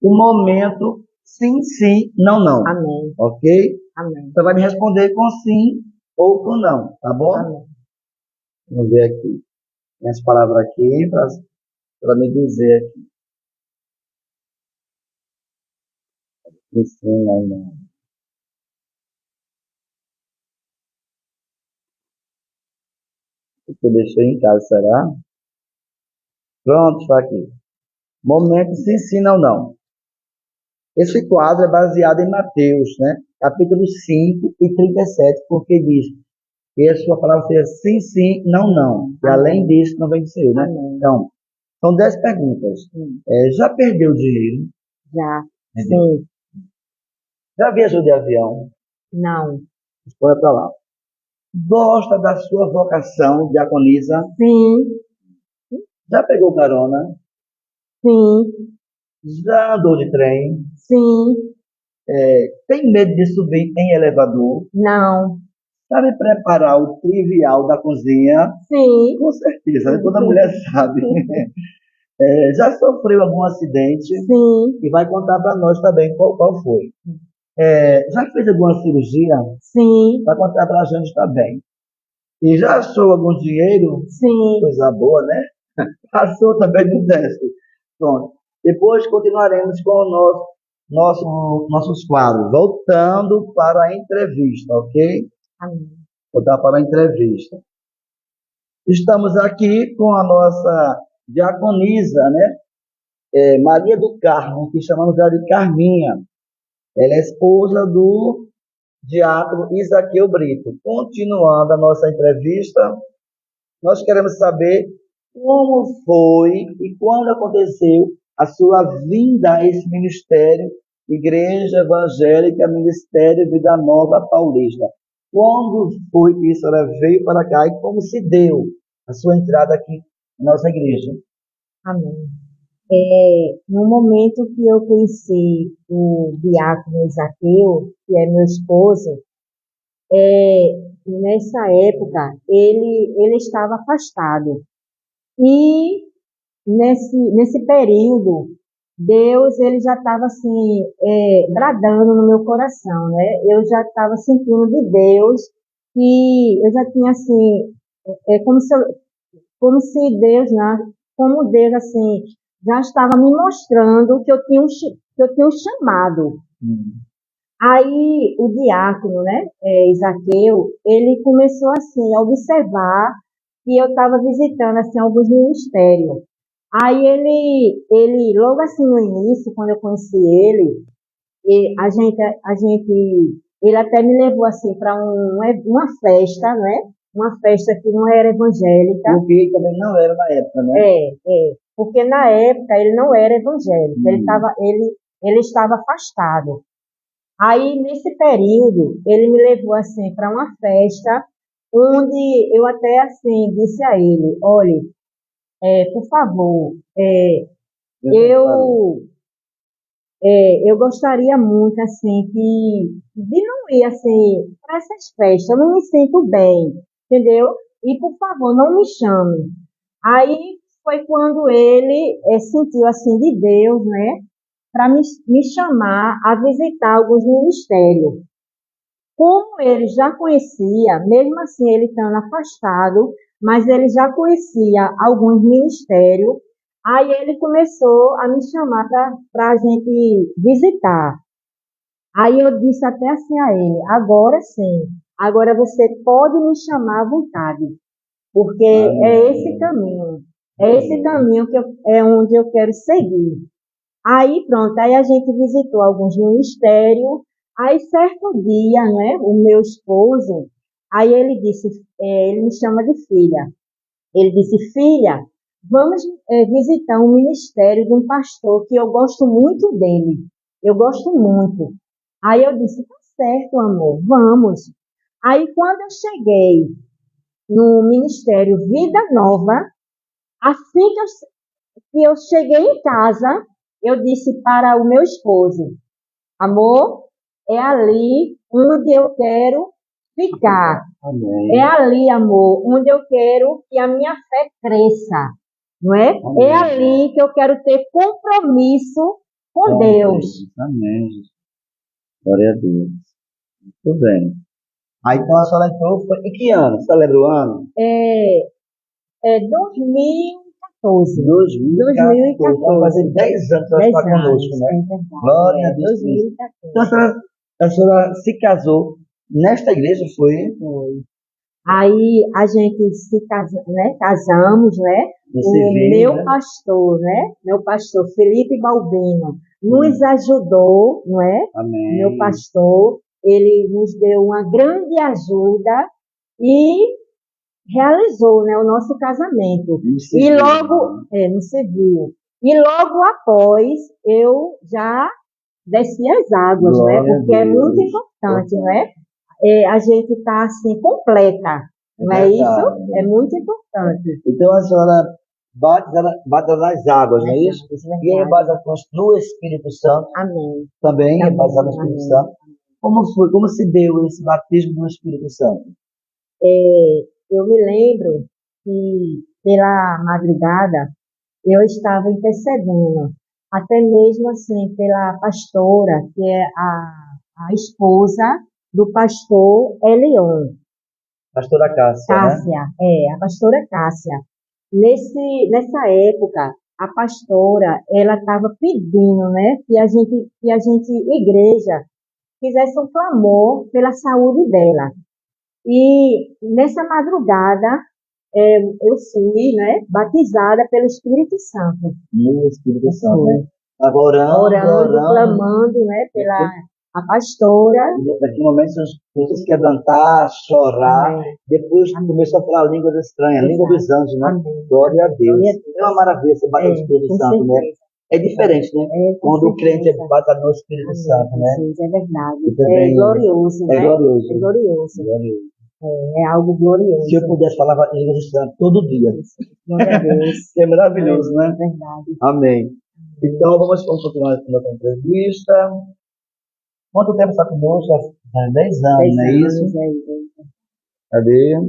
Speaker 1: O momento sim, sim, não, não.
Speaker 2: Amém.
Speaker 1: Ok?
Speaker 2: Amém.
Speaker 1: Você vai me responder com sim ou com não, tá bom?
Speaker 2: Amém.
Speaker 1: Vamos ver aqui. Tem as palavras aqui para me dizer aqui. Sim, não, não. Você deixou em casa, será? Pronto, está aqui. Momento sim, sim, não, não. Esse quadro é baseado em Mateus, né? Capítulo 5 e 37, porque diz que a sua palavra seja sim, sim, não, não. E além disso, não vem do Senhor, né?
Speaker 2: Amém.
Speaker 1: Então, são 10 perguntas. Já perdeu dinheiro?
Speaker 2: Já.
Speaker 1: Entendeu?
Speaker 2: Sim.
Speaker 1: Já viajou de avião?
Speaker 2: Não.
Speaker 1: Escolha para lá. Gosta da sua vocação, diaconisa?
Speaker 2: Sim.
Speaker 1: Já pegou carona?
Speaker 2: Sim.
Speaker 1: Já andou de trem?
Speaker 2: Sim.
Speaker 1: Tem medo de subir em elevador?
Speaker 2: Não.
Speaker 1: Sabe preparar o trivial da cozinha?
Speaker 2: Sim.
Speaker 1: Com certeza, né? Toda mulher sabe. Já sofreu algum acidente?
Speaker 2: Sim.
Speaker 1: E vai contar para nós também qual foi. Já fez alguma cirurgia?
Speaker 2: Sim.
Speaker 1: Vai contar para a gente também. E já achou algum dinheiro?
Speaker 2: Sim.
Speaker 1: Coisa boa, né? Passou também no teste. Pronto. Depois continuaremos com o nossos quadros. Voltando para a entrevista, ok?
Speaker 2: Amém.
Speaker 1: Voltar para a entrevista. Estamos aqui com a nossa diaconisa, né? Maria do Carmo, que chamamos ela de Carminha. Ela é esposa do diácono Isaqueu Brito. Continuando a nossa entrevista, nós queremos saber como foi e quando aconteceu a sua vinda a esse ministério, Igreja Evangélica Ministério Vida Nova Paulista. Quando foi que a senhora veio para cá e como se deu a sua entrada aqui na nossa igreja?
Speaker 2: Amém. No momento que eu conheci o diácono Isaqueu, que é meu esposo, nessa época ele estava afastado. E nesse período, Deus ele já estava assim, bradando no meu coração, né? Eu já estava sentindo de Deus que eu já tinha assim, como se Deus, né? Como Deus assim já estava me mostrando que eu tinha um chamado. Aí o diácono, né, Isaqueu, ele começou assim a observar que eu estava visitando assim alguns ministérios. Aí ele logo assim no início, quando eu conheci ele, ele até me levou assim para uma festa, né? Uma festa que não era evangélica.
Speaker 1: Porque também não era na época, né?
Speaker 2: Porque na época ele não era evangélico. Ele ele estava afastado. Aí, nesse período, ele me levou, assim, para uma festa, onde eu até, assim, disse a ele, olha, por favor, eu, eu gostaria muito, assim, de não ir, assim, para essas festas, eu não me sinto bem, entendeu? E, por favor, não me chame. Aí foi quando ele sentiu, assim, de Deus, né, para me chamar a visitar alguns ministérios. Como ele já conhecia, mesmo assim ele estando afastado, mas ele já conhecia alguns ministérios, aí ele começou a me chamar para a gente visitar. Aí eu disse até assim a ele, agora sim, agora você pode me chamar à vontade, porque é esse caminho é onde eu quero seguir. Aí pronto, aí a gente visitou alguns ministérios. Aí certo dia, né, o meu esposo, aí ele disse, ele me chama de filha. Ele disse, filha, vamos visitar um ministério de um pastor que eu gosto muito dele. Eu gosto muito. Aí eu disse, tá certo, amor, vamos. Aí quando eu cheguei no ministério Vida Nova, assim que eu cheguei em casa, eu disse para o meu esposo, amor, é ali onde eu quero ficar.
Speaker 1: Amém.
Speaker 2: É ali, amor, onde eu quero que a minha fé cresça. Não é?
Speaker 1: Amém.
Speaker 2: É ali que eu quero ter compromisso com Deus.
Speaker 1: Amém. Glória a Deus. Muito bem. Aí então a senhora entrou, foi em que ano? Você lembra o ano?
Speaker 2: É 2014.
Speaker 1: 2014. Então vai fazer 10 anos que ela está conosco, né?
Speaker 2: É verdade.
Speaker 1: Glória a Deus.
Speaker 2: 2014.
Speaker 1: Então a senhora se casou nesta igreja, foi?
Speaker 2: Foi. Aí a gente casamos, né? Meu pastor, né? Meu pastor Felipe Balbino nos ajudou, não é?
Speaker 1: Amém.
Speaker 2: Meu pastor, ele nos deu uma grande ajuda e realizou, né, o nosso casamento. E logo, no civil. E logo após, eu já desci as águas, né? Porque é muito importante, né? A gente está assim, completa. Não é isso? É muito importante.
Speaker 1: Então a senhora bate nas águas, não é isso? E é baseado no Espírito Santo.
Speaker 2: Amém.
Speaker 1: Também é baseado no Espírito Santo. Como foi? Como se deu esse batismo no Espírito Santo?
Speaker 2: Eu me lembro que pela madrugada eu estava intercedendo, até mesmo assim pela pastora, que é a esposa do pastor Elion.
Speaker 1: Pastora Cássia,
Speaker 2: Cássia,
Speaker 1: né?
Speaker 2: A pastora Cássia. Nessa época, a pastora, ela estava pedindo, né, que a gente, igreja, fizesse um clamor pela saúde dela. E nessa madrugada, eu fui, né, batizada pelo Espírito Santo.
Speaker 1: No Espírito Santo, né? Orando,
Speaker 2: clamando, né, pela a pastora.
Speaker 1: Naquele momento você se quebrantar, chorar. Depois começou a falar a língua estranha, a língua dos anjos, né?
Speaker 2: Amém.
Speaker 1: Glória a Deus. É uma maravilha você bater no Espírito Santo, né? É diferente, né? Quando o crente bate no Espírito Santo, né?
Speaker 2: Jesus, é verdade. É glorioso, né?
Speaker 1: É glorioso.
Speaker 2: É glorioso. É algo glorioso.
Speaker 1: Se eu pudesse falar a língua estranha todo dia.
Speaker 2: Glória a Deus.
Speaker 1: É maravilhoso, né?
Speaker 2: É verdade.
Speaker 1: Amém. Então vamos continuar com a nossa entrevista. Quanto tempo está conosco? 10 anos, não é isso? Cadê?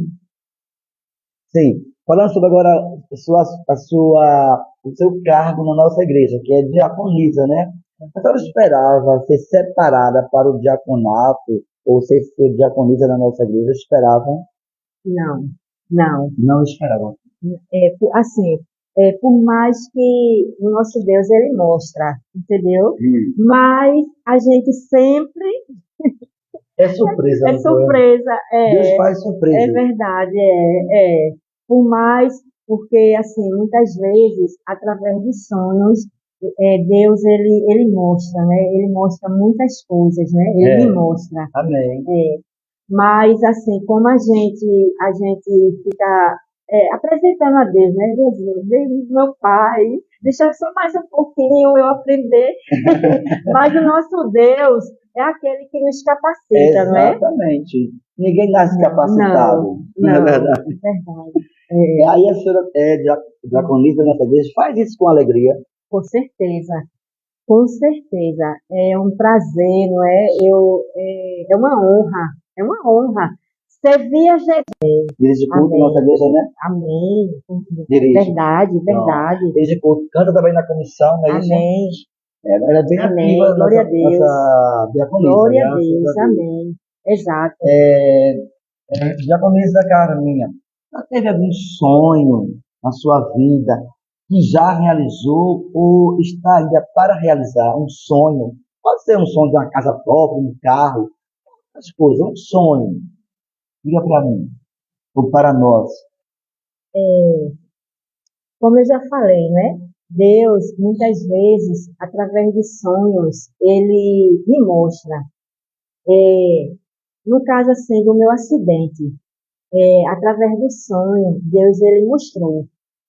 Speaker 1: Sim. Falando sobre agora o seu cargo na nossa igreja, que é diaconisa, né? A senhora esperava ser separada para o diaconato ou ser diaconisa na nossa igreja? Esperavam?
Speaker 2: Não.
Speaker 1: Não esperavam.
Speaker 2: Assim, por mais que o nosso Deus, ele mostra, entendeu? Mas a gente sempre...
Speaker 1: É surpresa.
Speaker 2: É surpresa.
Speaker 1: Deus faz surpresa.
Speaker 2: É verdade, Por mais, porque assim, muitas vezes, através de sonhos, Deus, ele mostra, né? Ele mostra muitas coisas, né? Ele me mostra.
Speaker 1: Amém.
Speaker 2: Mas, assim, como a gente fica apresentando a Deus, né? Jesus, Deus, meu Pai, deixa só mais um pouquinho eu aprender. Mas o nosso Deus é aquele que nos capacita, não é?
Speaker 1: Exatamente. Ninguém nasce
Speaker 2: Não,
Speaker 1: capacitado, não é
Speaker 2: não,
Speaker 1: verdade?
Speaker 2: é verdade. É,
Speaker 1: Aí a senhora é diaconisa da nossa igreja, faz isso com alegria.
Speaker 2: com certeza, com certeza. É um prazer, não é? É uma honra servir a Jesus.
Speaker 1: Dirige culto na nossa
Speaker 2: Amém,
Speaker 1: igreja, né?
Speaker 2: amém.
Speaker 1: Dirige.
Speaker 2: Verdade,
Speaker 1: Pronto.
Speaker 2: verdade.
Speaker 1: Dirige culto. Canta também na comissão, não é isso?
Speaker 2: Amém,
Speaker 1: Ela é bem
Speaker 2: amém.
Speaker 1: ativa,
Speaker 2: Glória a Deus,
Speaker 1: nossa diaconisa,
Speaker 2: glória a
Speaker 1: graças a
Speaker 2: Deus,
Speaker 1: Deus.
Speaker 2: amém. Exato.
Speaker 1: Diaconisa Carminha, já teve algum sonho na sua vida que já realizou ou está ainda para realizar? Um sonho. Pode ser um sonho de uma casa própria, um carro, as coisas, um sonho. Diga para mim, ou para nós.
Speaker 2: Como eu já falei, né? Deus, muitas vezes, através de sonhos, Ele me mostra. É, no caso, assim, do meu acidente, através do sonho, Deus, Ele mostrou.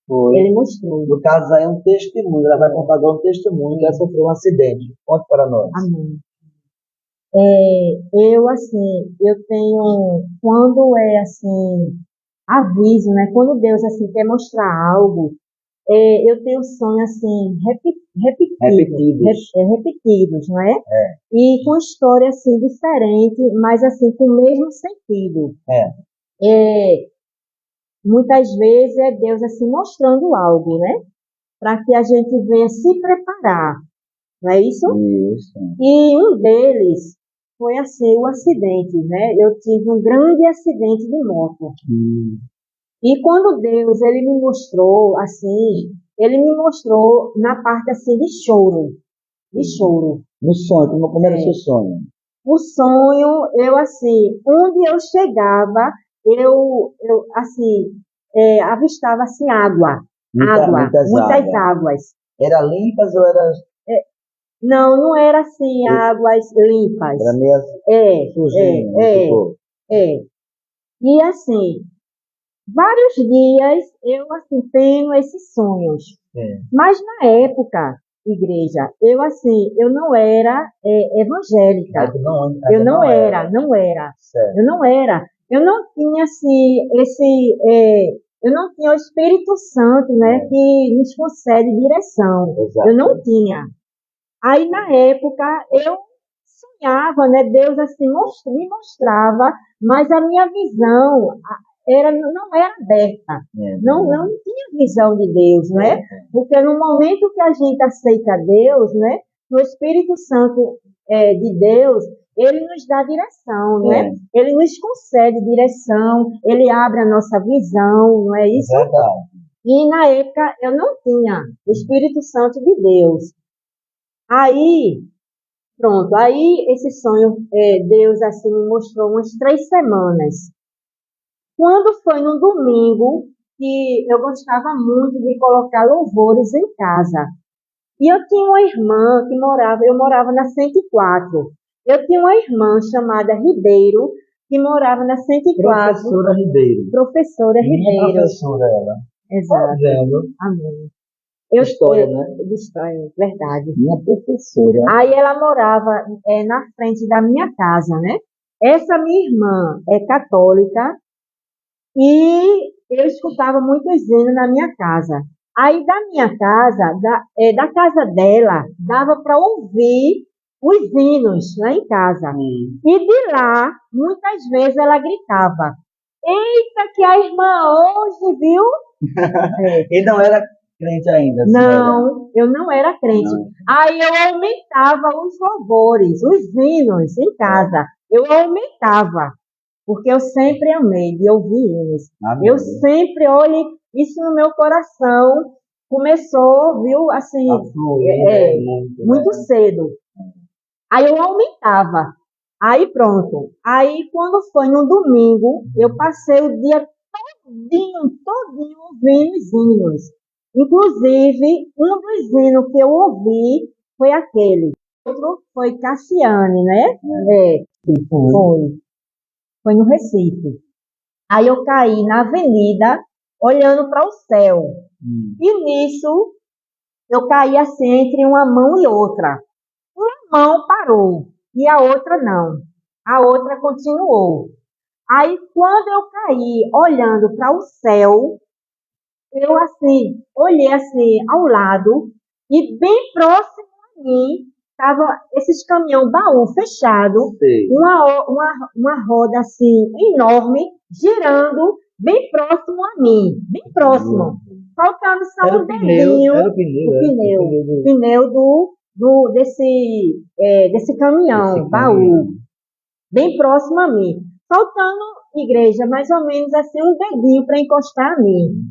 Speaker 1: Foi.
Speaker 2: Ele mostrou.
Speaker 1: No caso, aí é um testemunho. Ela vai contar agora um testemunho que ela sofreu um acidente. Conte para nós.
Speaker 2: Amém. Eu, assim, eu tenho, quando é, assim, aviso, né? Quando Deus, assim, quer mostrar algo, eu tenho sonhos, assim,
Speaker 1: Repetidos.
Speaker 2: repetidos, não é? E com história, assim, diferente, mas, assim, com o mesmo sentido.
Speaker 1: É.
Speaker 2: É, muitas vezes é Deus, assim, mostrando algo, né? Para que a gente venha se preparar, não é isso?
Speaker 1: Isso.
Speaker 2: E um deles foi, assim, o acidente, né? Eu tive um grande acidente de moto. E quando Deus, ele me mostrou, assim, ele me mostrou na parte, assim, de choro. De choro.
Speaker 1: No sonho, como era o seu sonho?
Speaker 2: O sonho, eu, assim, onde eu chegava, assim, avistava, assim, água.
Speaker 1: Muitas
Speaker 2: Muitas
Speaker 1: águas.
Speaker 2: águas.
Speaker 1: Era limpas ou era,
Speaker 2: Não, não era, assim, águas limpas.
Speaker 1: era meio sujinho, tipo?
Speaker 2: É. E, assim, vários dias eu, assim, tenho esses sonhos. Mas na época, igreja, eu, assim, eu não era evangélica. Eu não era.
Speaker 1: Certo.
Speaker 2: Eu não era. Eu não tinha, assim, eu não tinha o Espírito Santo, né, que nos concede direção.
Speaker 1: Exato.
Speaker 2: Eu não tinha. Aí, na época, eu sonhava, né, Deus, assim, me mostrava, mas a minha visão não era aberta. Não tinha visão de Deus, né? Porque no momento que a gente aceita Deus, né, o Espírito Santo de Deus, ele nos dá direção, né? Ele nos concede direção, ele abre a nossa visão, não é isso?
Speaker 1: Verdade.
Speaker 2: E na época eu não tinha o Espírito Santo de Deus. Aí, pronto, aí esse sonho, Deus assim me mostrou umas 3 semanas. Quando foi no domingo, que eu gostava muito de colocar louvores em casa. E eu tinha uma irmã que eu morava na 104. Eu tinha uma irmã chamada Ribeiro, que morava na 104.
Speaker 1: Professora Ribeiro.
Speaker 2: Professora
Speaker 1: Minha
Speaker 2: Ribeiro.
Speaker 1: professora, ela.
Speaker 2: Exato.
Speaker 1: Vendo?
Speaker 2: Amém.
Speaker 1: História, né?
Speaker 2: De história, verdade.
Speaker 1: Minha professora.
Speaker 2: Aí ela morava na frente da minha casa, né? Essa minha irmã é católica e eu escutava muitos hinos na minha casa. Aí da minha casa, da casa dela, dava para ouvir os hinos lá em casa. E de lá, muitas vezes ela gritava: Eita, que a irmã hoje, viu?
Speaker 1: E não era crente ainda?
Speaker 2: Não, eu não era crente. Aí eu aumentava os louvores, os hinos em casa. Eu aumentava, porque eu sempre amei de ouvir hinos.
Speaker 1: Amém.
Speaker 2: Eu sempre, olhe, isso no meu coração começou, viu, assim, muito cedo. Aí eu aumentava. Aí pronto. Aí quando foi no domingo, eu passei o dia todinho ouvindo os hinos. Inclusive, um dos hinos que eu ouvi foi aquele. Outro foi Cassiane, né? Foi no Recife. Aí eu caí na avenida olhando para o céu. E nisso, eu caí assim entre uma mão e outra. Uma mão parou e a outra não. A outra continuou. Aí, quando eu caí olhando para o céu, eu assim, olhei assim ao lado e bem próximo a mim estava esses caminhão baú fechado,
Speaker 1: Sei.
Speaker 2: uma roda assim enorme girando bem próximo a mim, bem próximo, faltando só
Speaker 1: Era
Speaker 2: um
Speaker 1: o pneu,
Speaker 2: dedinho,
Speaker 1: era o pneu,
Speaker 2: o
Speaker 1: era o
Speaker 2: pneu,
Speaker 1: pneu do
Speaker 2: pneu desse caminhão
Speaker 1: desse
Speaker 2: baú
Speaker 1: caminhão.
Speaker 2: bem próximo a mim. Faltando, igreja, mais ou menos assim, um dedinho para encostar a mim.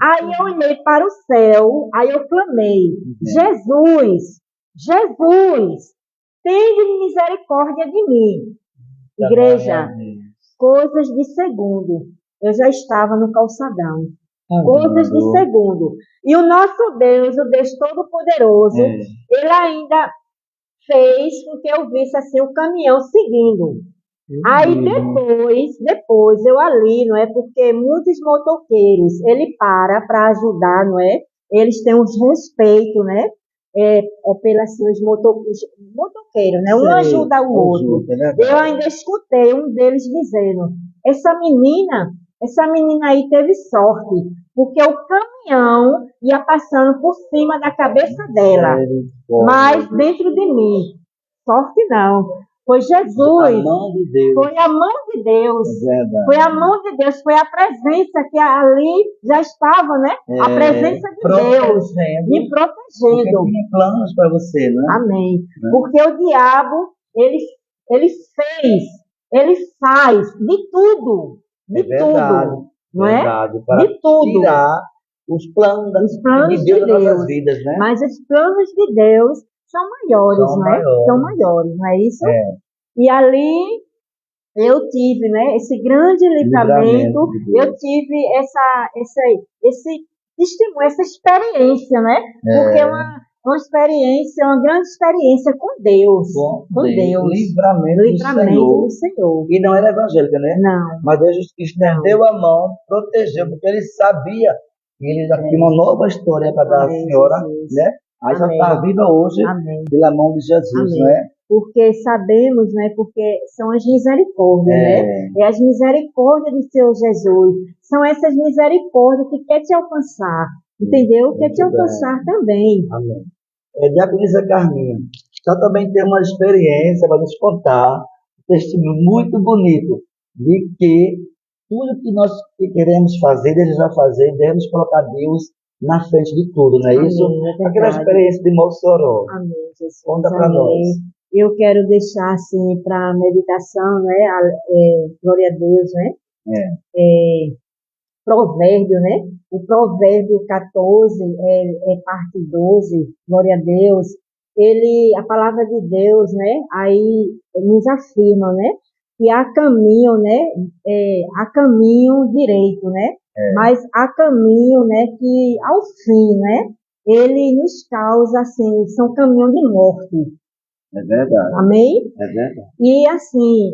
Speaker 2: Aí eu olhei para o céu, aí eu clamei: Jesus, Jesus, tende misericórdia de mim. Igreja, coisas de segundo. Eu já estava no calçadão. Coisas de segundo. E o nosso Deus, o Deus Todo-Poderoso, ele ainda fez com que eu visse assim o caminhão seguindo. Aí depois eu ali, não é? Porque muitos motoqueiros, ele para ajudar, não é? Eles têm uns respeito, né? Pela assim, os motoqueiros, né? Um ajuda o outro. Eu ainda escutei um deles dizendo: essa menina aí teve sorte, porque o caminhão ia passando por cima da cabeça dela, mas dentro de mim, sorte não. Foi Jesus, foi a mão de Deus, foi a mão de Deus, foi a presença que ali já estava, né? A presença de Deus me protegendo.
Speaker 1: Porque tinha planos para você, né?
Speaker 2: Amém. Porque o diabo, ele faz de tudo, não é?
Speaker 1: Para
Speaker 2: De tudo.
Speaker 1: tirar os planos de Deus das nossas vidas, né?
Speaker 2: Mas os planos de Deus são maiores, não é? São maiores, não é isso? E ali eu tive, né, esse grande livramento, eu tive esse testemunho, essa experiência, né? Porque é uma experiência, uma grande experiência com Deus. Com Deus.
Speaker 1: Livramento do Senhor. E não era evangélica, né?
Speaker 2: Não.
Speaker 1: Mas Deus estendeu a mão, protegeu, porque ele sabia que ele já tinha uma nova história para dar à senhora, né? Aí já está viva hoje pela mão de Jesus, né?
Speaker 2: Porque sabemos, né? Porque são as misericórdias, né? É as misericórdias do Senhor Jesus. São essas misericórdias que quer te alcançar, entendeu? Quer te alcançar também.
Speaker 1: Amém. Diaconisa Carminha, só também tem uma experiência para nos contar, um testemunho muito bonito, de que tudo que nós queremos fazer, desejamos fazer, devemos colocar Deus na frente de tudo, não é isso? Aquela experiência de Mossoró.
Speaker 2: Amém, Jesus.
Speaker 1: Conta para nós.
Speaker 2: Eu quero deixar assim para meditação, né? Glória a Deus, né? Provérbio, né? O Provérbio 14, parte 12, glória a Deus. A palavra de Deus, né? Aí nos afirma, né? Que há caminho, né? Há caminho direito, né? Mas há caminho, né? Que ao fim, né? Ele nos causa, assim, são caminhos de morte.
Speaker 1: É verdade.
Speaker 2: Amém?
Speaker 1: É verdade.
Speaker 2: E assim,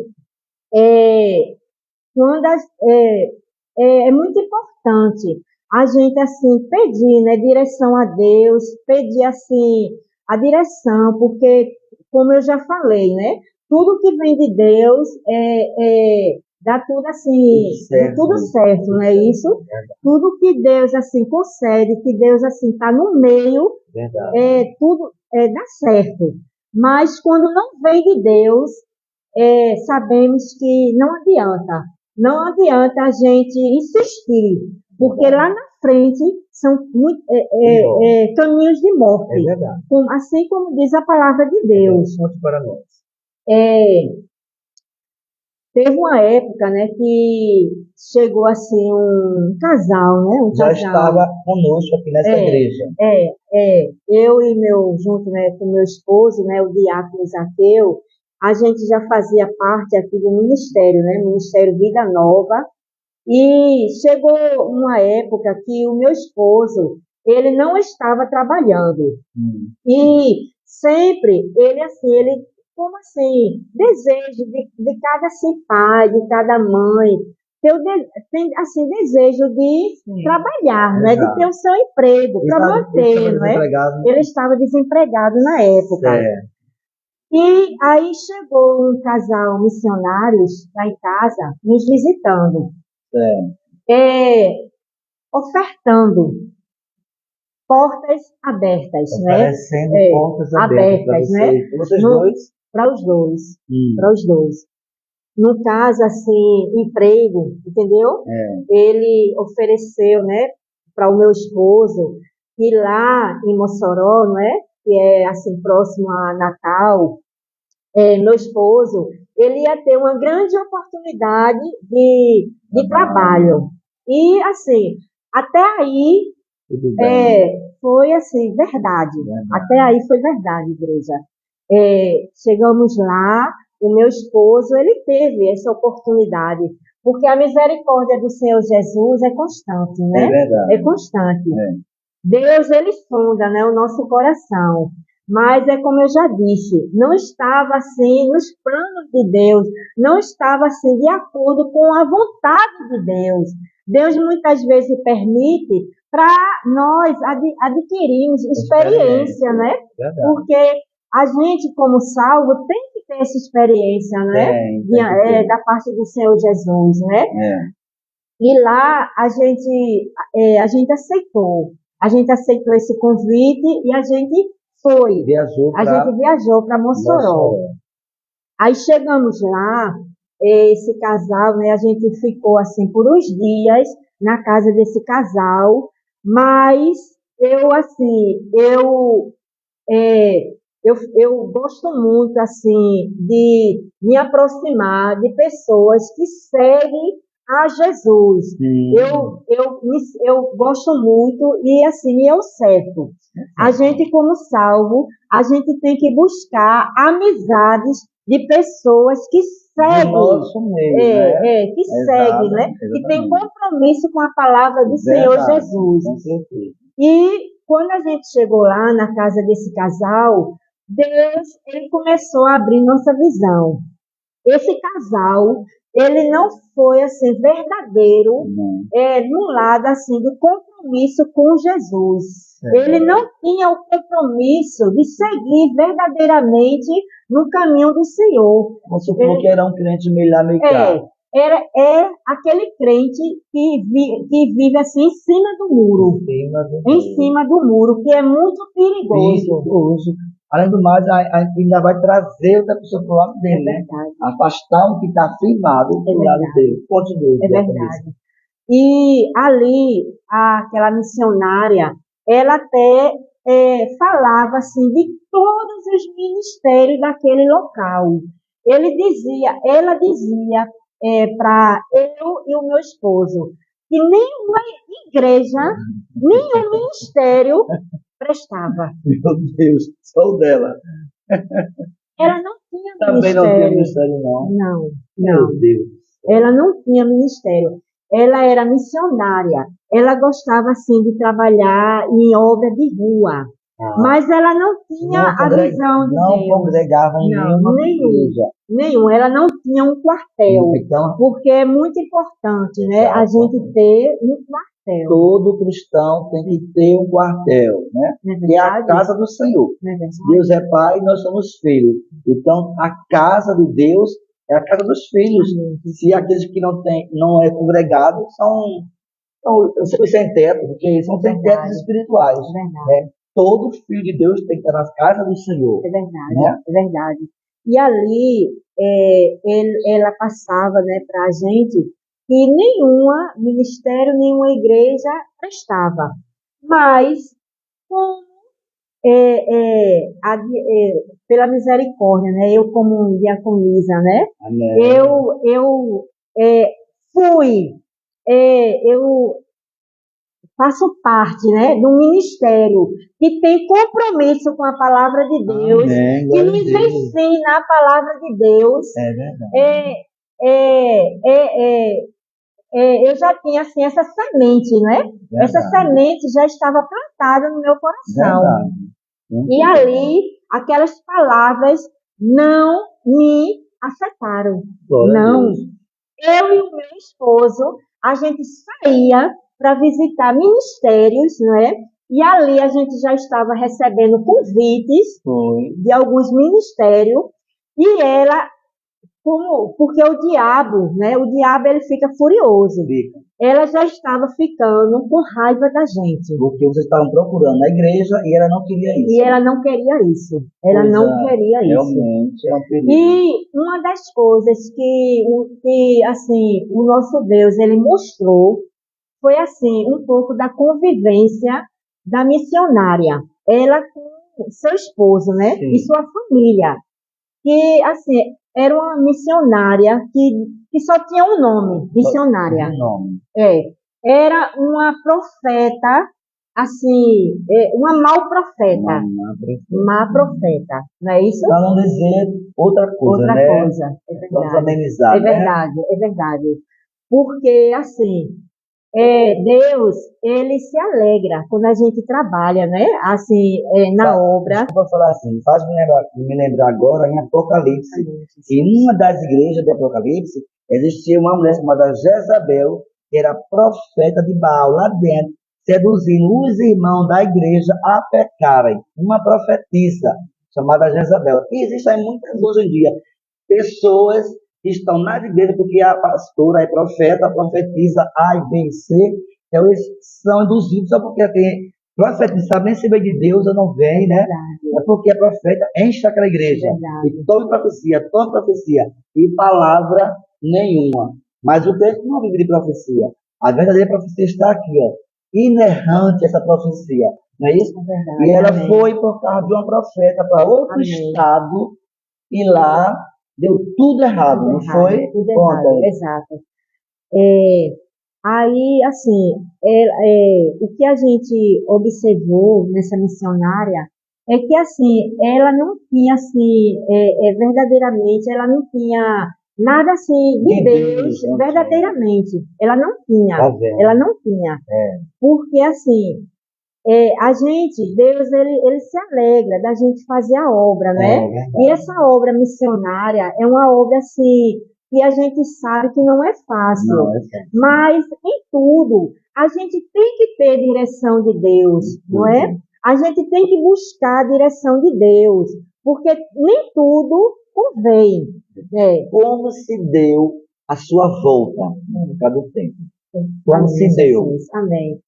Speaker 2: quando é muito importante a gente assim pedir, né, direção a Deus, pedir assim a direção, porque como eu já falei, né, tudo que vem de Deus dá tudo assim, tudo certo, não é isso? Tudo que Deus assim concede, que Deus assim está no meio, tudo dá certo. Mas quando não vem de Deus, sabemos que não adianta. Não adianta a gente insistir, porque lá na frente são caminhos de morte.
Speaker 1: É verdade.
Speaker 2: Assim como diz a palavra de Deus.
Speaker 1: Conte para nós.
Speaker 2: Teve uma época, né, que chegou assim um casal, né?
Speaker 1: Já estava conosco aqui nessa igreja.
Speaker 2: Eu e junto, né, com meu esposo, né, o diácono Zaqueu, a gente já fazia parte aqui do ministério, né, Ministério Vida Nova, e chegou uma época que o meu esposo, ele não estava trabalhando, e sempre ele como assim, desejo de cada assim, pai, de cada mãe, tem assim, desejo de
Speaker 1: Sim.
Speaker 2: trabalhar, não é? De
Speaker 1: Exato.
Speaker 2: ter o seu emprego,
Speaker 1: Ele
Speaker 2: para
Speaker 1: estava
Speaker 2: manter, não é?
Speaker 1: desempregado.
Speaker 2: Ele estava desempregado na época.
Speaker 1: Certo.
Speaker 2: E aí chegou um casal missionários lá em casa, nos visitando,
Speaker 1: Certo.
Speaker 2: ofertando portas abertas, né?
Speaker 1: Oferecendo portas abertas para
Speaker 2: Abertas, né?
Speaker 1: vocês. Para vocês
Speaker 2: No-
Speaker 1: dois.
Speaker 2: Para os dois, para os dois. No caso, assim, emprego, entendeu? Ele ofereceu, né, para o meu esposo, que lá em Mossoró, não é? Que é, assim, próximo a Natal, meu esposo, ele ia ter uma grande oportunidade de trabalho. E, assim, até aí,
Speaker 1: Tudo bem.
Speaker 2: foi, assim, verdade.
Speaker 1: Verdade.
Speaker 2: Até aí foi verdade, igreja. Chegamos lá, o meu esposo, ele teve essa oportunidade, porque a misericórdia do Senhor Jesus é constante,
Speaker 1: É
Speaker 2: né?
Speaker 1: verdade.
Speaker 2: É constante.
Speaker 1: É.
Speaker 2: Deus, ele sonda, né, o nosso coração. Mas é como eu já disse, não estava assim nos planos de Deus, não estava assim de acordo com a vontade de Deus. Deus muitas vezes permite para nós adquirirmos experiência, né?
Speaker 1: Verdade.
Speaker 2: Porque a gente, como salvo, tem que ter essa experiência, né?
Speaker 1: Tem que ter.
Speaker 2: Da parte do Senhor Jesus, né?
Speaker 1: É.
Speaker 2: E lá a gente aceitou. A gente aceitou esse convite e a gente foi.
Speaker 1: Viajou
Speaker 2: A
Speaker 1: para
Speaker 2: gente viajou para Mossoró. Aí chegamos lá, esse casal, né? A gente ficou assim por uns dias na casa desse casal, mas eu gosto muito assim de me aproximar de pessoas que seguem a Jesus. Eu gosto muito e assim eu certo. A gente como salvo, a gente tem que buscar amizades de pessoas que
Speaker 1: do
Speaker 2: seguem,
Speaker 1: nosso meio, né?
Speaker 2: que seguem, né? Que tem
Speaker 1: Exatamente.
Speaker 2: compromisso com a palavra do Senhor
Speaker 1: Verdade,
Speaker 2: Jesus.
Speaker 1: com certeza.
Speaker 2: E quando a gente chegou lá na casa desse casal, Deus, ele começou a abrir nossa visão. Esse casal, ele não foi assim verdadeiro
Speaker 1: Não.
Speaker 2: no lado assim do compromisso com Jesus. Ele não tinha o compromisso de seguir verdadeiramente no caminho do Senhor.
Speaker 1: Vamos supor que era um crente meio lá, meio cá.
Speaker 2: É aquele crente que vive assim em cima do muro. Em cima do muro, que é muito perigoso.
Speaker 1: Perigoso. Além do mais, ainda vai trazer outra pessoa para o lado dele, né?
Speaker 2: Verdade.
Speaker 1: Afastar o que está firmado para o lado dele. Continua.
Speaker 2: É verdade. E ali, aquela missionária, ela até falava assim de todos os ministérios daquele local. Ela dizia para eu e o meu esposo que nenhuma igreja, nenhum ministério prestava.
Speaker 1: Meu Deus, só o dela.
Speaker 2: Ela não tinha
Speaker 1: Também não tinha
Speaker 2: ministério.
Speaker 1: ministério, não.
Speaker 2: Não.
Speaker 1: Meu Deus.
Speaker 2: Ela não tinha ministério. Ela era missionária. Ela gostava, assim, de trabalhar em obra de rua. Mas ela não tinha a visão de
Speaker 1: Não
Speaker 2: Deus.
Speaker 1: congregava em nenhuma igreja.
Speaker 2: Nenhum. Ela não tinha um quartel.
Speaker 1: Então,
Speaker 2: Porque é muito importante, né? A gente ter um quartel.
Speaker 1: todo cristão tem que ter um quartel, né? Que é a casa do Senhor. Deus é Pai e nós somos filhos. Então, a casa de Deus é a casa dos filhos. Se aqueles que não é congregado são sem teto, porque são sem tetos espirituais. Todo filho de Deus tem que estar na casa do Senhor.
Speaker 2: É verdade,
Speaker 1: né?
Speaker 2: é verdade. E ali ela passava, né, para a gente que nenhuma ministério, nenhuma igreja prestava. Mas, como pela misericórdia, né, eu como diaconisa, né,
Speaker 1: Amém.
Speaker 2: eu faço parte, né, de um ministério que tem compromisso com a palavra de Deus,
Speaker 1: Amém,
Speaker 2: que
Speaker 1: glória a
Speaker 2: nos
Speaker 1: Deus.
Speaker 2: ensina a palavra de Deus.
Speaker 1: É
Speaker 2: verdade. Eu já tinha assim essa semente, né?
Speaker 1: Verdade.
Speaker 2: Essa semente já estava plantada no meu coração.
Speaker 1: Verdade.
Speaker 2: E ali, aquelas palavras não me afetaram.
Speaker 1: Glória a
Speaker 2: Não.
Speaker 1: Deus.
Speaker 2: eu e o meu esposo, a gente saía para visitar ministérios, não é? E ali a gente já estava recebendo convites
Speaker 1: Foi.
Speaker 2: de alguns ministérios, e ela, porque o diabo, né? O diabo ele fica furioso.
Speaker 1: Fica.
Speaker 2: Ela já estava ficando com raiva da gente.
Speaker 1: Porque vocês estavam procurando na igreja e ela não queria isso.
Speaker 2: E ela não queria isso. Ela
Speaker 1: Pois
Speaker 2: não queria isso.
Speaker 1: Realmente é um perigo.
Speaker 2: E uma das coisas que assim, o nosso Deus, ele mostrou, foi assim, um pouco da convivência da missionária. Ela com seu esposo, né?
Speaker 1: Sim.
Speaker 2: E sua família. Que, assim, era uma missionária que só tinha um nome, missionária.
Speaker 1: Um nome.
Speaker 2: Era uma profeta, assim, uma mau profeta. Má profeta, não é isso?
Speaker 1: Para não dizer outra coisa,
Speaker 2: Outra
Speaker 1: né?
Speaker 2: coisa, é
Speaker 1: Vamos
Speaker 2: verdade.
Speaker 1: amenizar,
Speaker 2: É verdade, é verdade. Porque, assim, Deus, ele se alegra quando a gente trabalha, né? Assim, na obra.
Speaker 1: Desculpa falar assim, me lembrar agora em Apocalipse. Em uma das igrejas de Apocalipse, existia uma mulher chamada Jezabel, que era profeta de Baal lá dentro, seduzindo os irmãos da igreja a pecarem. Uma profetisa chamada Jezabel. E existem muitas hoje em dia pessoas que estão nas igrejas porque a pastora é profeta, profetiza A e B e C, então eles são induzidos só porque tem profetiza, sabe nem se veio de Deus ou não vem, né?
Speaker 2: Verdade.
Speaker 1: É porque a profeta enche aquela igreja.
Speaker 2: Verdade.
Speaker 1: E toda profecia, e palavra nenhuma. Mas o texto não vive de profecia. A verdadeira profecia está aqui, ó. Inerrante essa profecia. Não é isso?
Speaker 2: É verdade.
Speaker 1: E ela
Speaker 2: Amém.
Speaker 1: foi por causa de uma profeta para outro
Speaker 2: Amém.
Speaker 1: estado, e lá deu tudo errado,
Speaker 2: Tudo
Speaker 1: não
Speaker 2: errado,
Speaker 1: foi?
Speaker 2: tudo
Speaker 1: Conta
Speaker 2: errado,
Speaker 1: aí.
Speaker 2: exato. Aí, assim, o que a gente observou nessa missionária é que, assim, ela não tinha, assim, verdadeiramente, ela não tinha nada, assim, de
Speaker 1: De
Speaker 2: Deus,
Speaker 1: Deus, não
Speaker 2: verdadeiramente. Ela não tinha,
Speaker 1: Tá vendo?
Speaker 2: ela não tinha.
Speaker 1: É.
Speaker 2: Porque, assim, a gente, Deus, ele se alegra da gente fazer a obra, né?
Speaker 1: verdade.
Speaker 2: E essa obra missionária é uma obra, assim, que a gente sabe que não é fácil.
Speaker 1: Não, é certo.
Speaker 2: Mas em tudo, a gente tem que ter direção de Deus, não é? A gente tem que buscar a direção de Deus, porque nem tudo convém.
Speaker 1: Como se deu a sua volta por causa do tempo? Como
Speaker 2: Amém,
Speaker 1: se deu?
Speaker 2: Jesus. Amém.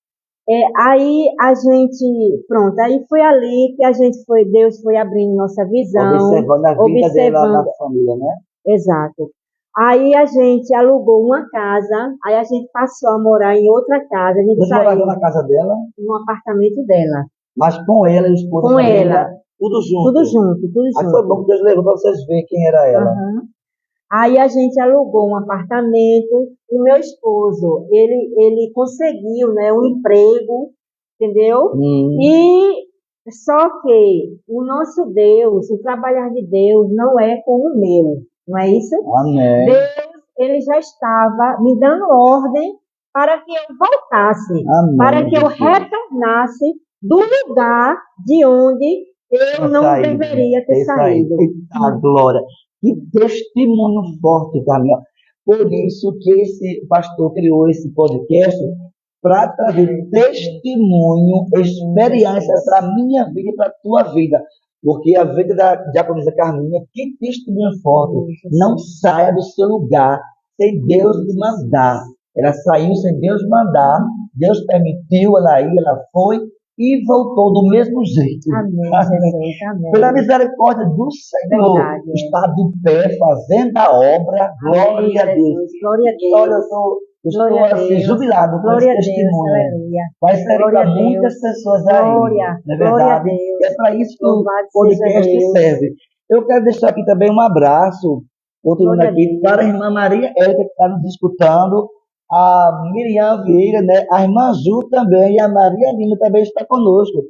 Speaker 2: Aí a gente, pronto, aí foi ali que Deus foi abrindo nossa visão,
Speaker 1: Observando a vida dela na
Speaker 2: observando,
Speaker 1: família, né?
Speaker 2: exato. Aí a gente alugou uma casa, aí a gente passou a morar em outra casa, a gente
Speaker 1: Vocês moravam
Speaker 2: saiu
Speaker 1: na casa dela,
Speaker 2: no apartamento dela,
Speaker 1: mas com ela, a esposa,
Speaker 2: com
Speaker 1: a família,
Speaker 2: ela,
Speaker 1: tudo junto.
Speaker 2: tudo junto, tudo
Speaker 1: Aí foi bom
Speaker 2: junto.
Speaker 1: que Deus levou para vocês verem quem era ela.
Speaker 2: Aham. Aí a gente alugou um apartamento, o meu esposo, ele conseguiu, né, um emprego, entendeu? E só que o nosso Deus, o trabalhar de Deus não é como o meu, não é isso?
Speaker 1: Amém.
Speaker 2: Deus, ele já estava me dando ordem para que eu voltasse,
Speaker 1: Amém,
Speaker 2: para que eu
Speaker 1: Jesus.
Speaker 2: retornasse do lugar de onde eu não
Speaker 1: Saído,
Speaker 2: deveria ter saído.
Speaker 1: Eita, glória. Que testemunho forte, Daniel. Por isso que esse pastor criou esse podcast para trazer testemunho, experiência para a minha vida e para a tua vida. Porque a vida da diaconisa Carminha, que testemunho forte. Não saia do seu lugar sem Deus te mandar. Ela saiu sem Deus mandar. Deus permitiu ela ir, ela foi e voltou do mesmo jeito.
Speaker 2: Amém, Jesus, amém.
Speaker 1: Pela misericórdia do Senhor,
Speaker 2: Verdade,
Speaker 1: está de pé, fazendo a obra. Glória a
Speaker 2: Amém,
Speaker 1: Deus.
Speaker 2: Jesus, glória a Deus.
Speaker 1: Olha, eu estou
Speaker 2: Glória a
Speaker 1: assim,
Speaker 2: Deus.
Speaker 1: jubilado com
Speaker 2: Glória a
Speaker 1: esse
Speaker 2: Deus,
Speaker 1: testemunho.
Speaker 2: aleluia.
Speaker 1: Vai servir
Speaker 2: Glória
Speaker 1: para
Speaker 2: a
Speaker 1: muitas
Speaker 2: Deus.
Speaker 1: pessoas aí.
Speaker 2: Glória,
Speaker 1: Não é
Speaker 2: glória a
Speaker 1: verdade?
Speaker 2: Deus.
Speaker 1: É para isso que o
Speaker 2: Louvado
Speaker 1: podcast
Speaker 2: seja Deus.
Speaker 1: serve. Eu quero deixar aqui também um abraço, continuando
Speaker 2: Glória a
Speaker 1: aqui,
Speaker 2: Deus.
Speaker 1: para a irmã Maria Érica, que está nos escutando, a Miriam Vieira, né? A irmã Ju também, e a Maria Lima também está conosco.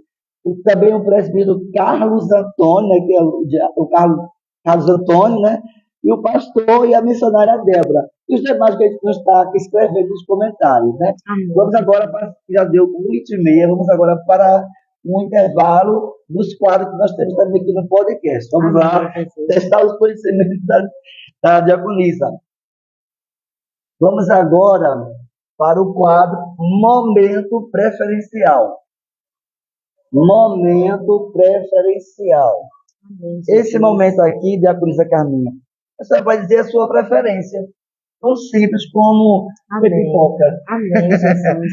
Speaker 1: Também o presbítero Carlos Antônio, né? Que é o Carlos Antônio, né? E o pastor e a missionária Débora. E os demais que a gente não está aqui escrevendo nos comentários, né?
Speaker 2: Amém.
Speaker 1: Vamos agora para, já deu 1h30, vamos agora para um intervalo dos quadros que nós temos também aqui no podcast. Vamos lá
Speaker 2: Amém, Jesus.
Speaker 1: testar os conhecimentos da diaconisa. Vamos agora para o quadro Momento Preferencial. Momento Preferencial.
Speaker 2: Amém,
Speaker 1: Esse
Speaker 2: Jesus.
Speaker 1: momento aqui, diaconisa Carminha, você vai dizer a sua preferência. Tão simples como comer
Speaker 2: Amém.
Speaker 1: pipoca.
Speaker 2: Amém, Jesus.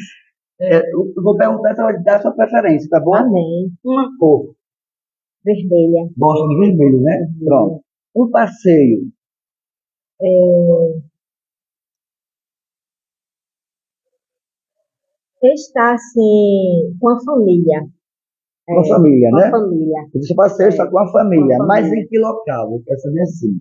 Speaker 1: Eu vou perguntar se ela vai dar a sua preferência, tá bom?
Speaker 2: Amém.
Speaker 1: Uma cor.
Speaker 2: Vermelha.
Speaker 1: Gosta de vermelho, né?
Speaker 2: Vermelha.
Speaker 1: Pronto. Um passeio.
Speaker 2: Está assim, com a família.
Speaker 1: Com a família,
Speaker 2: Com
Speaker 1: né?
Speaker 2: a família.
Speaker 1: Esse passeio está com a família.
Speaker 2: Com a
Speaker 1: Mas
Speaker 2: família.
Speaker 1: em que local? Eu quero saber assim.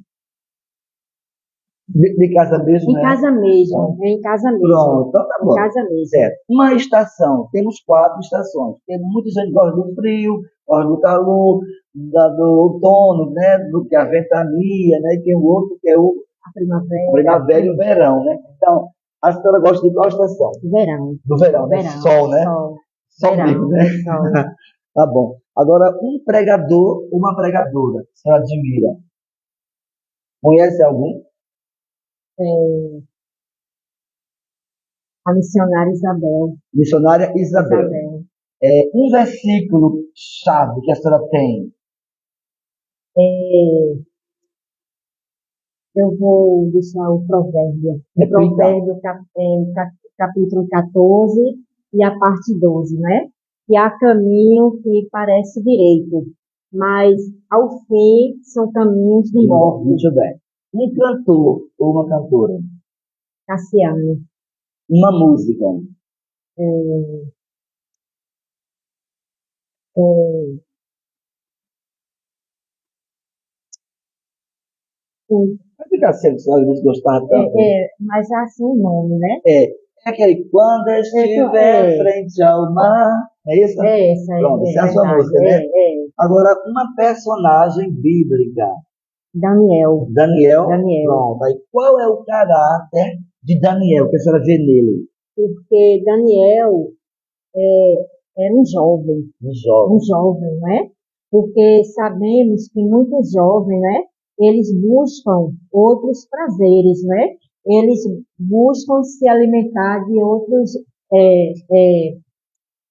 Speaker 1: De casa mesmo,
Speaker 2: Em
Speaker 1: né?
Speaker 2: casa mesmo. Em casa mesmo.
Speaker 1: Pronto, então tá
Speaker 2: Em
Speaker 1: bom.
Speaker 2: casa mesmo.
Speaker 1: Certo. Uma estação. Temos 4 estações. Tem muita gente que gosta do frio, gosta do calor, do outono, né? Do que a ventania, né? E tem o outro que é o
Speaker 2: A primavera.
Speaker 1: primavera e o verão, né? Então, a senhora gosta de qual estação?
Speaker 2: Verão.
Speaker 1: Do verão, né?
Speaker 2: Verão.
Speaker 1: Sol, né?
Speaker 2: Sol.
Speaker 1: Sol
Speaker 2: Verão.
Speaker 1: mesmo, né?
Speaker 2: Sol.
Speaker 1: Tá bom. Agora, um pregador, uma pregadora, você admira. Conhece algum?
Speaker 2: A missionária Isabel.
Speaker 1: Missionária Isabel.
Speaker 2: Isabel.
Speaker 1: Um versículo chave que a senhora tem.
Speaker 2: Eu vou deixar o provérbio. O
Speaker 1: Repita.
Speaker 2: provérbio capítulo 14 e a parte 12, né? Que há caminho que parece direito, mas ao fim são caminhos de morte.
Speaker 1: Muito bem. Um cantor ou uma cantora.
Speaker 2: Cassiano.
Speaker 1: Uma música. Vai ficar sendo se às gostar tanto.
Speaker 2: Mas é assim o nome, né?
Speaker 1: É aquele quando estiver frente ao mar. É isso?
Speaker 2: É essa aí.
Speaker 1: Pronto, essa é a sua
Speaker 2: verdade.
Speaker 1: música, né? Agora, uma personagem bíblica.
Speaker 2: Daniel.
Speaker 1: Daniel.
Speaker 2: Daniel.
Speaker 1: Pronto. Aí, qual é o caráter de Daniel que a senhora vê nele?
Speaker 2: Porque Daniel era um jovem. Um jovem, né? Porque sabemos que muitos jovens, né? Eles buscam outros prazeres, né? Eles buscam se alimentar de outros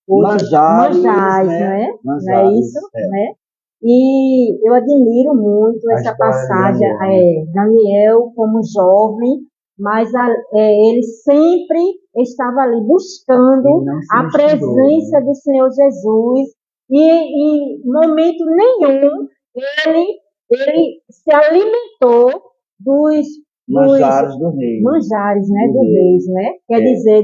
Speaker 1: Manjares,
Speaker 2: né? Não é
Speaker 1: Manjares,
Speaker 2: isso, né? E eu admiro muito essa
Speaker 1: história de
Speaker 2: passagem,
Speaker 1: Daniel,
Speaker 2: Daniel como jovem, mas ele sempre estava ali
Speaker 1: Ele
Speaker 2: buscando
Speaker 1: não se
Speaker 2: a
Speaker 1: misturou,
Speaker 2: presença
Speaker 1: né?
Speaker 2: do Senhor Jesus e em momento nenhum ele se alimentou dos
Speaker 1: Manjares do rei.
Speaker 2: manjares, né,
Speaker 1: Do
Speaker 2: do
Speaker 1: rei.
Speaker 2: reis, né? Quer
Speaker 1: É.
Speaker 2: dizer,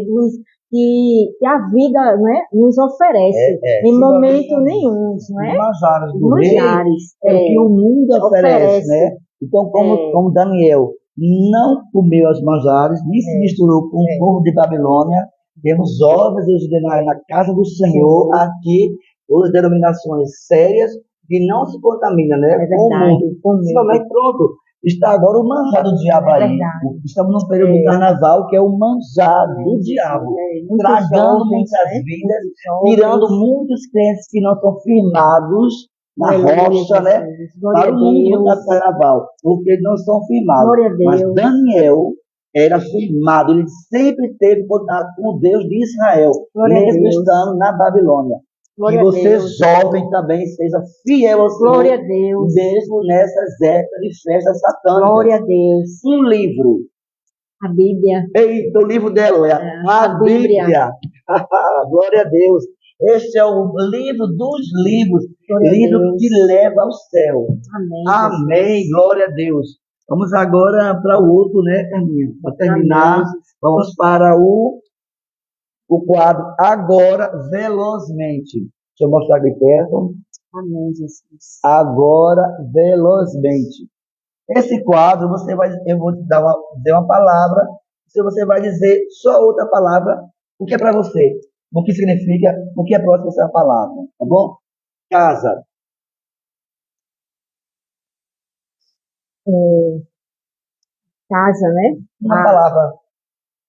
Speaker 2: que a vida, né, nos oferece em momento nenhum,
Speaker 1: Os
Speaker 2: né?
Speaker 1: manjares
Speaker 2: Os
Speaker 1: do rei
Speaker 2: manjares
Speaker 1: é o que o mundo oferece, né? Então,
Speaker 2: É.
Speaker 1: como Daniel não comeu as manjares, nem se misturou com o povo de Babilônia, temos jovens hoje na casa do Senhor, aqui, outras denominações sérias, que não se contamina, né?
Speaker 2: É
Speaker 1: Com o
Speaker 2: verdade,
Speaker 1: mundo.
Speaker 2: com o mundo.
Speaker 1: Principalmente, pronto, está agora o manjar do diabo aí.
Speaker 2: verdade.
Speaker 1: Estamos no período do carnaval, que é o manjar do diabo.
Speaker 2: Muitos
Speaker 1: Tragando
Speaker 2: jovens,
Speaker 1: muitas
Speaker 2: né?
Speaker 1: vidas,
Speaker 2: Muitos jovens.
Speaker 1: tirando muitos crentes que não são firmados na
Speaker 2: Aleluia,
Speaker 1: rocha, né?
Speaker 2: Jesus. Glória
Speaker 1: Para
Speaker 2: a
Speaker 1: o mundo
Speaker 2: Deus.
Speaker 1: do carnaval, porque eles não são firmados.
Speaker 2: Glória a
Speaker 1: Mas
Speaker 2: Deus.
Speaker 1: Daniel era firmado, ele sempre teve contato com o Deus de Israel,
Speaker 2: Glória a
Speaker 1: mesmo
Speaker 2: Deus.
Speaker 1: estando na Babilônia.
Speaker 2: Glória
Speaker 1: Que
Speaker 2: a
Speaker 1: você,
Speaker 2: Deus.
Speaker 1: jovem, também seja fiel ao Senhor,
Speaker 2: Glória a Deus.
Speaker 1: mesmo nessas épocas de festas satânicas.
Speaker 2: Glória a Deus.
Speaker 1: Um livro.
Speaker 2: A Bíblia.
Speaker 1: Eita, o livro dela, a Bíblia. Glória a Deus. Este é o livro dos livros,
Speaker 2: Glória a
Speaker 1: livro
Speaker 2: Deus.
Speaker 1: que leva ao céu.
Speaker 2: Amém.
Speaker 1: Amém,
Speaker 2: Jesus.
Speaker 1: glória a Deus. Vamos agora para o outro, né, Carminha? Para terminar,
Speaker 2: Amém.
Speaker 1: vamos para o quadro Agora Velozmente. Deixa eu mostrar aqui perto.
Speaker 2: Amém, Jesus.
Speaker 1: Agora Velozmente. Esse quadro, eu vou te dizer uma palavra, se você vai dizer só outra palavra, o que é para você, o que significa, o que é próximo dessa palavra, tá bom? Casa,
Speaker 2: Casa, né?
Speaker 1: uma palavra,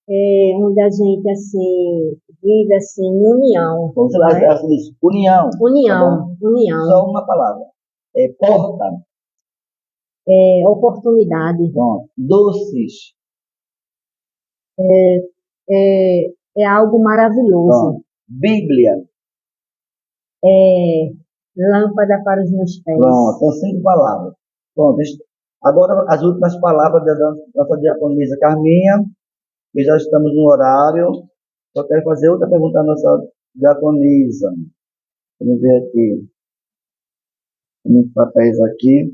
Speaker 2: Onde a gente, assim, vive, assim, em união.
Speaker 1: você
Speaker 2: né?
Speaker 1: diz, união, tá bom?
Speaker 2: União. União.
Speaker 1: Só uma palavra. Porta,
Speaker 2: Oportunidade.
Speaker 1: pronto. Doces,
Speaker 2: É algo maravilhoso.
Speaker 1: Pronto. Bíblia.
Speaker 2: É lâmpada para os meus pés.
Speaker 1: Pronto, são 5 palavras. Pronto. Agora, as últimas palavras da nossa diaconisa Carminha, que já estamos no horário. Só quero fazer outra pergunta à nossa diaconisa. Vamos ver aqui. Uns papéis aqui.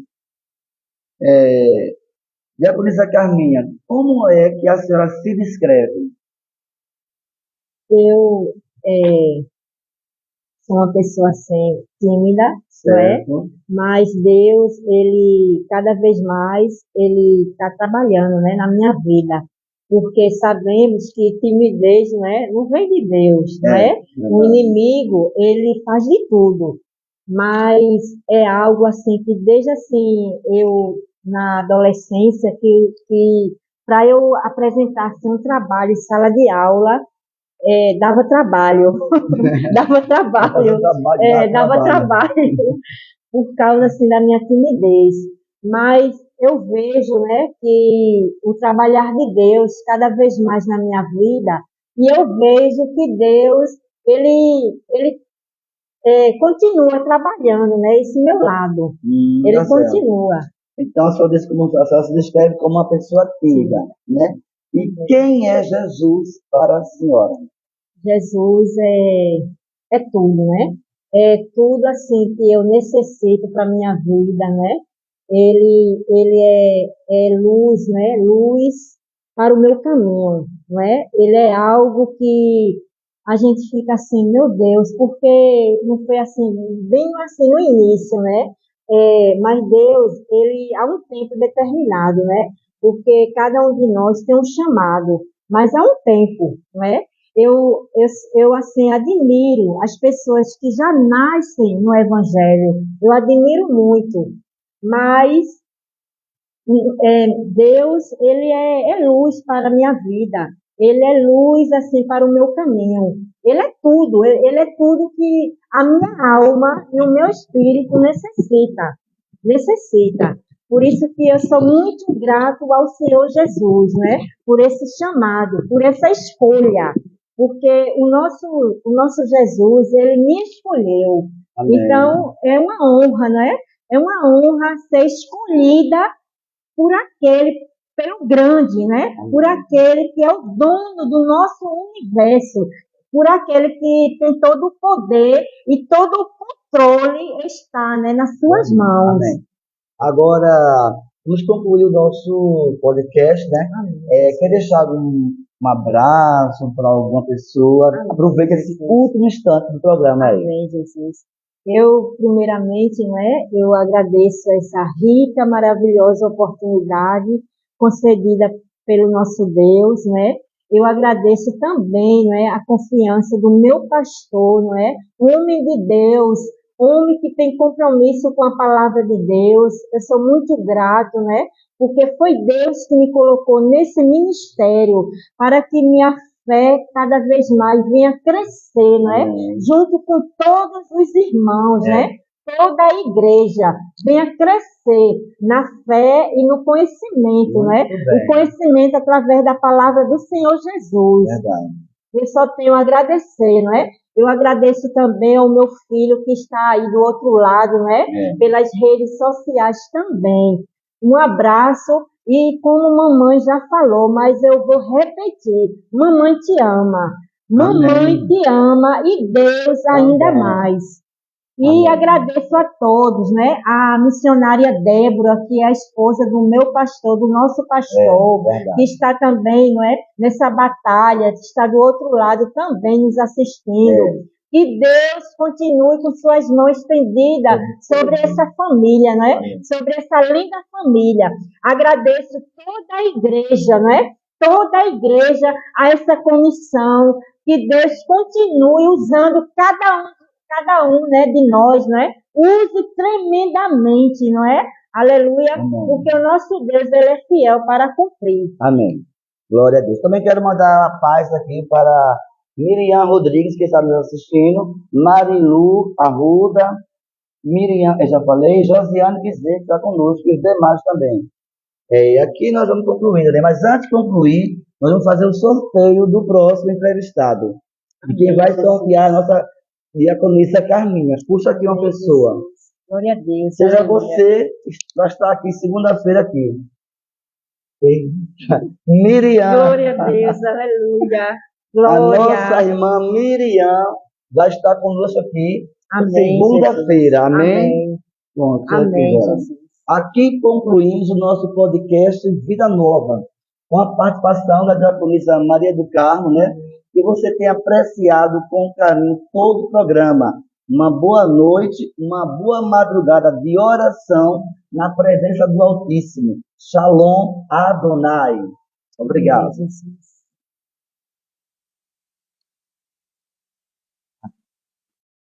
Speaker 1: Diaconisa Carminha, como é que a senhora se descreve?
Speaker 2: Eu sou uma pessoa assim, tímida, não é?
Speaker 1: Certo?
Speaker 2: Mas Deus, Ele, cada vez mais, Ele está trabalhando, né, na minha vida. Porque sabemos que timidez, não vem de Deus, não é? O
Speaker 1: verdade.
Speaker 2: inimigo, ele faz de tudo. Mas é algo assim que desde assim, eu, na adolescência, que para eu apresentar assim, um trabalho em sala de aula, dava trabalho. Dava trabalho. Dava trabalho por causa assim da minha timidez. Mas eu vejo, né, que o trabalhar de Deus cada vez mais na minha vida, e eu vejo que Deus ele continua trabalhando, né, esse meu lado. Ele
Speaker 1: Tá certo.
Speaker 2: continua.
Speaker 1: Então, a senhora se descreve como uma pessoa tímida, né? E quem é Jesus para a senhora?
Speaker 2: Jesus é tudo, né? É tudo assim que eu necessito para minha vida, né? Ele é luz, né? Luz para o meu caminho, não é? Ele é algo que a gente fica assim, meu Deus, porque não foi assim, bem assim no início, né? Mas Deus, ele há um tempo determinado, né? Porque cada um de nós tem um chamado, mas há um tempo, né? Eu assim, admiro as pessoas que já nascem no Evangelho. Eu admiro muito. Mas Deus, ele é luz para a minha vida. Ele é luz, assim, para o meu caminho. Ele é tudo. Ele é tudo que a minha alma e o meu espírito necessita. Necessita. Por isso que eu sou muito grato ao Senhor Jesus, né? Por esse chamado, por essa escolha. Porque o nosso Jesus, ele me escolheu.
Speaker 1: Amém.
Speaker 2: Então, é uma honra, né? É uma honra ser escolhida por aquele, pelo grande, né? Por aquele que é o dono do nosso universo, por aquele que tem todo o poder e todo o controle está, né, nas suas mãos.
Speaker 1: Amém. Agora, vamos concluir o nosso podcast, né? Quer deixar um abraço para alguma pessoa?
Speaker 2: Amém.
Speaker 1: Aproveita esse último instante do programa aí.
Speaker 2: Amém, Jesus. Eu, primeiramente, eu agradeço essa rica, maravilhosa oportunidade concedida pelo nosso Deus, Eu agradeço também, a confiança do meu pastor, Homem de Deus, homem que tem compromisso com a palavra de Deus. Eu sou muito grato, Porque foi Deus que me colocou nesse ministério para que minha fé cada vez mais venha crescer, Junto com todos os irmãos, Toda a igreja venha crescer na fé e no conhecimento, O conhecimento através da palavra do Senhor Jesus.
Speaker 1: Verdade.
Speaker 2: Eu só tenho a agradecer, Eu agradeço também ao meu filho que está aí do outro lado, Pelas redes sociais também. Um abraço e como mamãe já falou, mas eu vou repetir, mamãe te ama. Mamãe
Speaker 1: Amém.
Speaker 2: te ama e Deus ainda
Speaker 1: Amém.
Speaker 2: mais. E agradeço a todos, A missionária Débora, que é a esposa do meu pastor, do nosso pastor, que está também, nessa batalha, que está do outro lado também nos assistindo. Que Deus continue com suas mãos estendidas sobre essa família, Sobre essa linda família. Agradeço toda a igreja, Toda a igreja, a essa comissão. Que Deus continue usando cada um, de nós, Use tremendamente, Aleluia,
Speaker 1: Amém.
Speaker 2: porque o nosso Deus, ele é fiel para cumprir.
Speaker 1: Amém. Glória a Deus. Também quero mandar a paz aqui para Miriam Rodrigues, que está nos assistindo, Marilu Arruda, Miriam, eu já falei, Josiane Bezerra, que está conosco, e os demais também. Aqui nós vamos concluindo, Mas antes de concluir, Nós vamos fazer o sorteio do próximo entrevistado. E quem vai sortear a nossa diaconisa Carminha. Puxa aqui uma pessoa.
Speaker 2: Glória a Deus.
Speaker 1: Seja
Speaker 2: aleluia.
Speaker 1: você, vai estar aqui segunda-feira aqui. Miriam.
Speaker 2: Glória a Deus, aleluia.
Speaker 1: A
Speaker 2: Glória.
Speaker 1: nossa irmã Miriam vai estar conosco aqui
Speaker 2: Amém,
Speaker 1: segunda-feira.
Speaker 2: Jesus.
Speaker 1: Amém?
Speaker 2: Amém.
Speaker 1: Pronto,
Speaker 2: Amém,
Speaker 1: agora.
Speaker 2: Jesus.
Speaker 1: Aqui concluímos o nosso podcast Vida Nova, com a participação da diaconisa Maria do Carmo, né? Que você tem apreciado com carinho todo o programa. Uma boa noite, uma boa madrugada de oração na presença do Altíssimo. Shalom Adonai. Obrigado.
Speaker 2: Amém, Jesus.